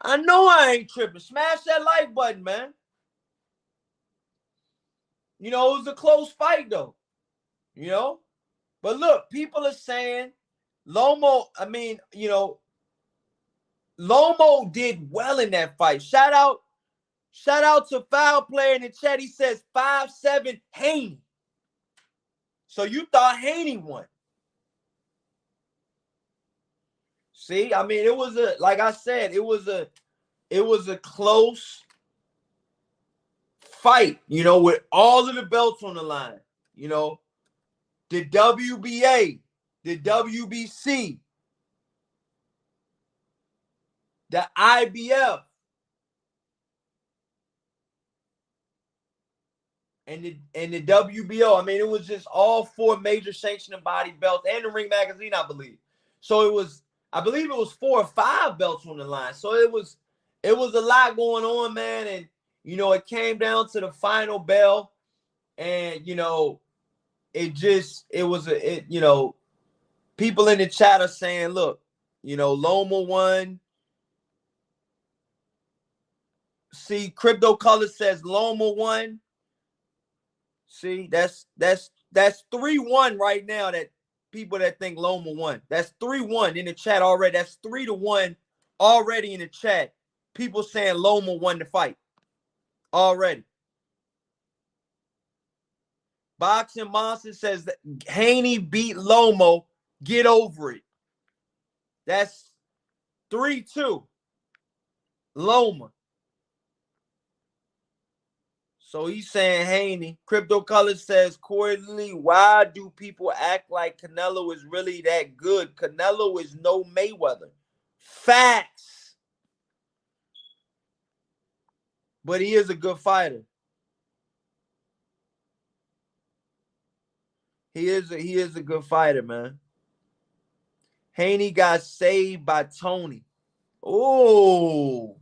I know I ain't tripping. Smash that like button, man. It was a close fight, though. But look, people are saying Lomo, Lomo did well in that fight. Shout out to Foul Player in the chat. He says 5-7 Haney. So you thought Haney won. See, it was like I said, it was a close fight, with all of the belts on the line, the WBA, the WBC, the IBF, and the WBO. It was just all 4 major sanctioning body belts and the Ring Magazine, I believe. So I believe it was 4 or 5 belts on the line. So it was a lot going on, man. you know, it came down to the final bell, and you know, you know, people in the chat are saying, look, you know, Loma won. See, Crypto Color says Loma won. See, that's 3-1 right now. That people that think Loma won. That's 3-1 in the chat already. That's 3-1 already in the chat. People saying Loma won the fight already. Boxing Monster says that Haney beat Lomo. Get over it. That's 3-2. Loma. So he's saying Haney. Crypto Color says, Corley, why do people act like Canelo is really that good? Canelo is no Mayweather. Facts. But he is a good fighter. He is a good fighter, man. Haney got saved by Tony. Oh.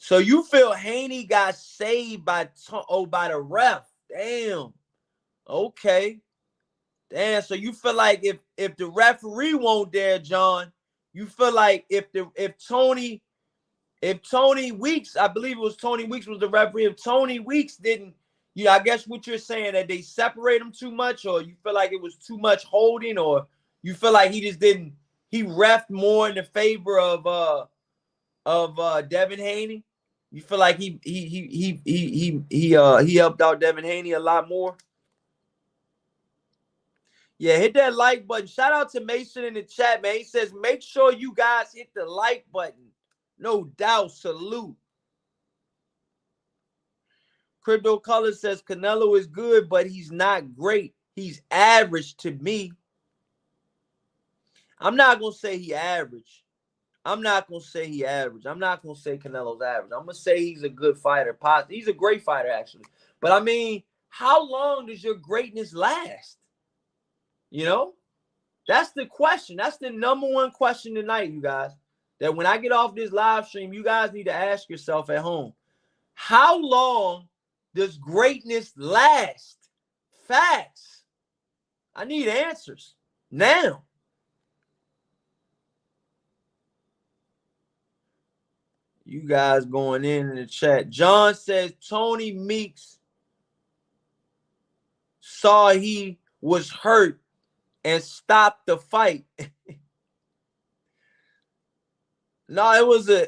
So you feel Haney got saved by the ref. Damn. Okay. Damn. So you feel like if the referee won't there, John, you feel like if Tony Weeks, I believe it was Tony Weeks was the referee. If Tony Weeks didn't, you know, I guess what you're saying that they separate him too much, or you feel like it was too much holding, or you feel like he just didn't, he reffed more in the favor of Devin Haney. You feel like he helped out Devin Haney a lot more. Yeah, hit that like button. Shout out to Mason in the chat, man. He says, make sure you guys hit the like button. No doubt. Salute. Crypto Color says Canelo is good, but he's not great. He's average to me. I'm not going to say he average. I'm not going to say he average. I'm not going to say Canelo's average. I'm going to say he's a good fighter. He's a great fighter, actually. But, I mean, how long does your greatness last? You know? That's the question. That's the number one question tonight, you guys. That when I get off this live stream, you guys need to ask yourself at home. How long does greatness last? Facts. I need answers now. You guys going in the chat. John says Tony Meeks saw he was hurt and stopped the fight. No, it was a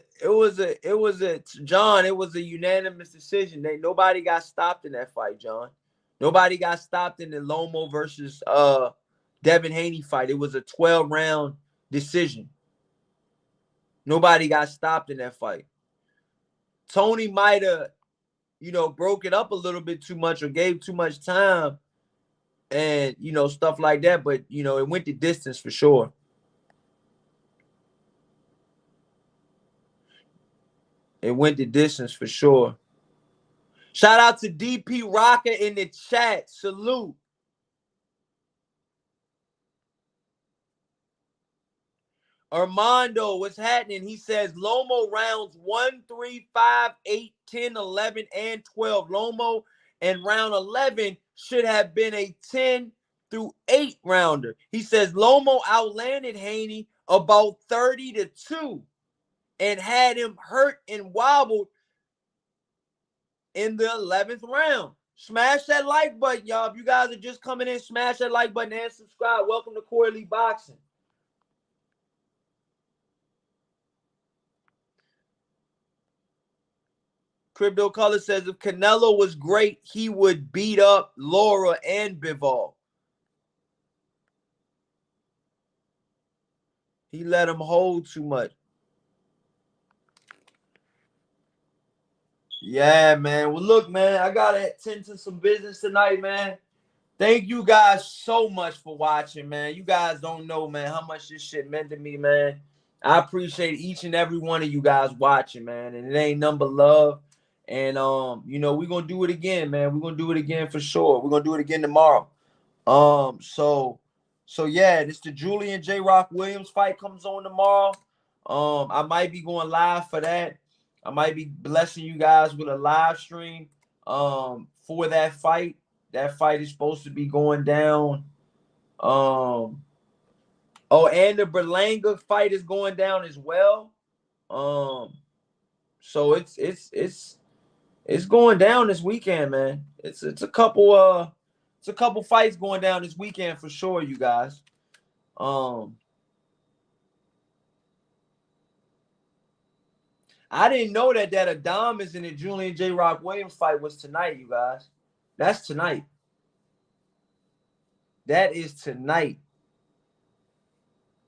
John. It was a unanimous decision. Nobody got stopped in that fight, John. Nobody got stopped in the Loma versus Devin Haney fight. It was a 12-round decision. Nobody got stopped in that fight. Tony might have, you know, broke it up a little bit too much or gave too much time and, you know, stuff like that. But, you know, it went the distance for sure. It went the distance for sure. Shout out to DP Rocker in the chat. Salute. Armando, what's happening? He says Lomo rounds 1, 3, 5, 8, 10, 11, and 12. Lomo and round 11 should have been a 10 through 8 rounder. He says Lomo outlanded Haney about 30-2 and had him hurt and wobbled in the 11th round. Smash that like button, y'all. If you guys are just coming in, smash that like button and subscribe. Welcome to Corley Boxing. Crypto Color says if Canelo was great, he would beat up Laura and Bivol. He let him hold too much. Yeah, man. Well, look, man, I got to attend to some business tonight, man. Thank you guys so much for watching, man. You guys don't know, man, how much this shit meant to me, man. I appreciate each and every one of you guys watching, man. And it ain't nothing but love. And, you know, we're going to do it again, man. We're going to do it again for sure. We're going to do it again tomorrow. So yeah, this the Julian J. Rock Williams fight comes on tomorrow. I might be going live for that. I might be blessing you guys with a live stream for that fight. That fight is supposed to be going down. Oh, and the Berlanga fight is going down as well. So it's going down this weekend, man. It's a couple fights going down this weekend for sure, you guys. I didn't know that Adames and the Julian J. Rock Williams fight was tonight, you guys. That's tonight. That is tonight.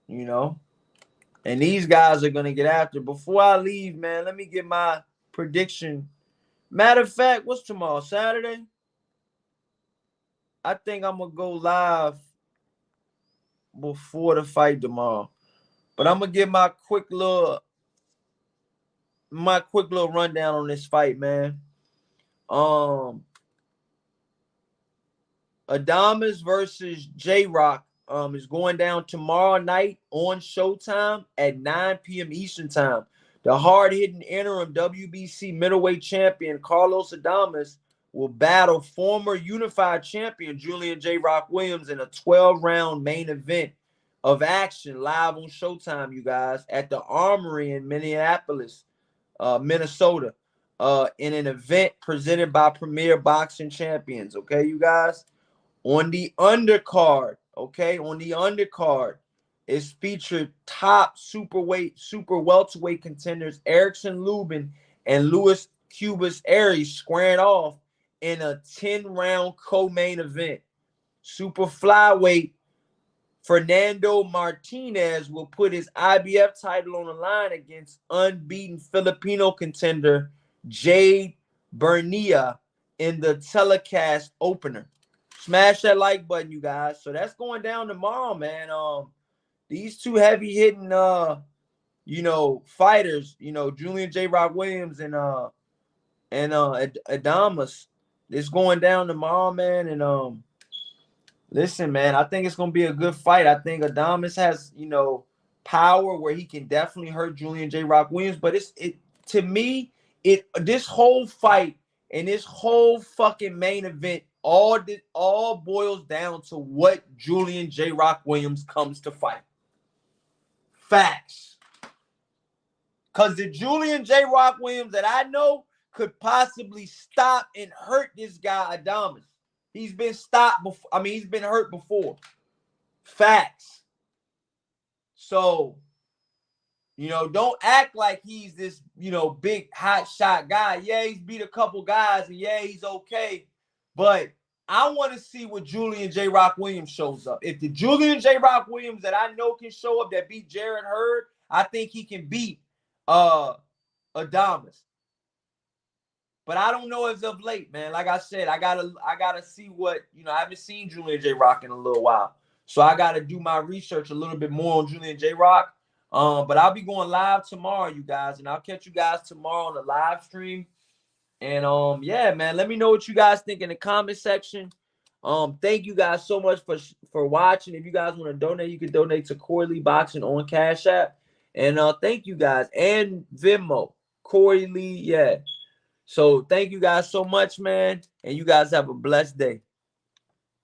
You know? And these guys are going to get after. Before I leave, man, let me get my prediction. Matter of fact, what's tomorrow? Saturday? I think I'm going to go live before the fight tomorrow. But I'm going to give my quick little rundown on this fight, man. Adames versus J-Rock is going down tomorrow night on Showtime at 9 p.m. Eastern Time. The hard-hitting interim WBC middleweight champion Carlos Adames will battle former unified champion Julian J. Rock Williams in a 12-round main event of action live on Showtime, you guys, at the Armory in Minneapolis, Minnesota, in an event presented by Premier Boxing Champions. Okay, you guys? On the undercard, is featured top super welterweight contenders Erickson Lubin and Luis Cubas Aries squaring off in a 10-round co-main event. Super flyweight Fernando Martinez will put his IBF title on the line against unbeaten Filipino contender Jade Bernia in the telecast opener. Smash that like button, you guys. So that's going down tomorrow, man. These two heavy hitting fighters, Julian J. Rock Williams and Adames. It's going down tomorrow, man. And listen, man, I think it's gonna be a good fight. I think Adames has, power where he can definitely hurt Julian J. Rock Williams. But to me, this whole fight and this whole fucking main event all boils down to what Julian J. Rock Williams comes to fight. Facts. Because the Julian J. Rock Williams that I know could possibly stop and hurt this guy, Adames. He's been stopped before. I mean, he's been hurt before. Facts. So, don't act like he's this, big hot shot guy. Yeah, he's beat a couple guys, and yeah, he's okay. But I want to see what Julian J. Rock Williams shows up. If the Julian J. Rock Williams that I know can show up that beat Jared Hurd, I think he can beat Adames. But I don't know as of late, man. Like I said, I gotta see what, I haven't seen Julian J. Rock in a little while. So I gotta do my research a little bit more on Julian J. Rock. But I'll be going live tomorrow, you guys, and I'll catch you guys tomorrow on the live stream. And yeah, man, let me know what you guys think in the comment section. Thank you guys so much for watching. If you guys want to donate, you can donate to Corey Lee Boxing on Cash App. And thank you guys, and Venmo, Corey Lee, yeah. So thank you guys so much, man, and you guys have a blessed day.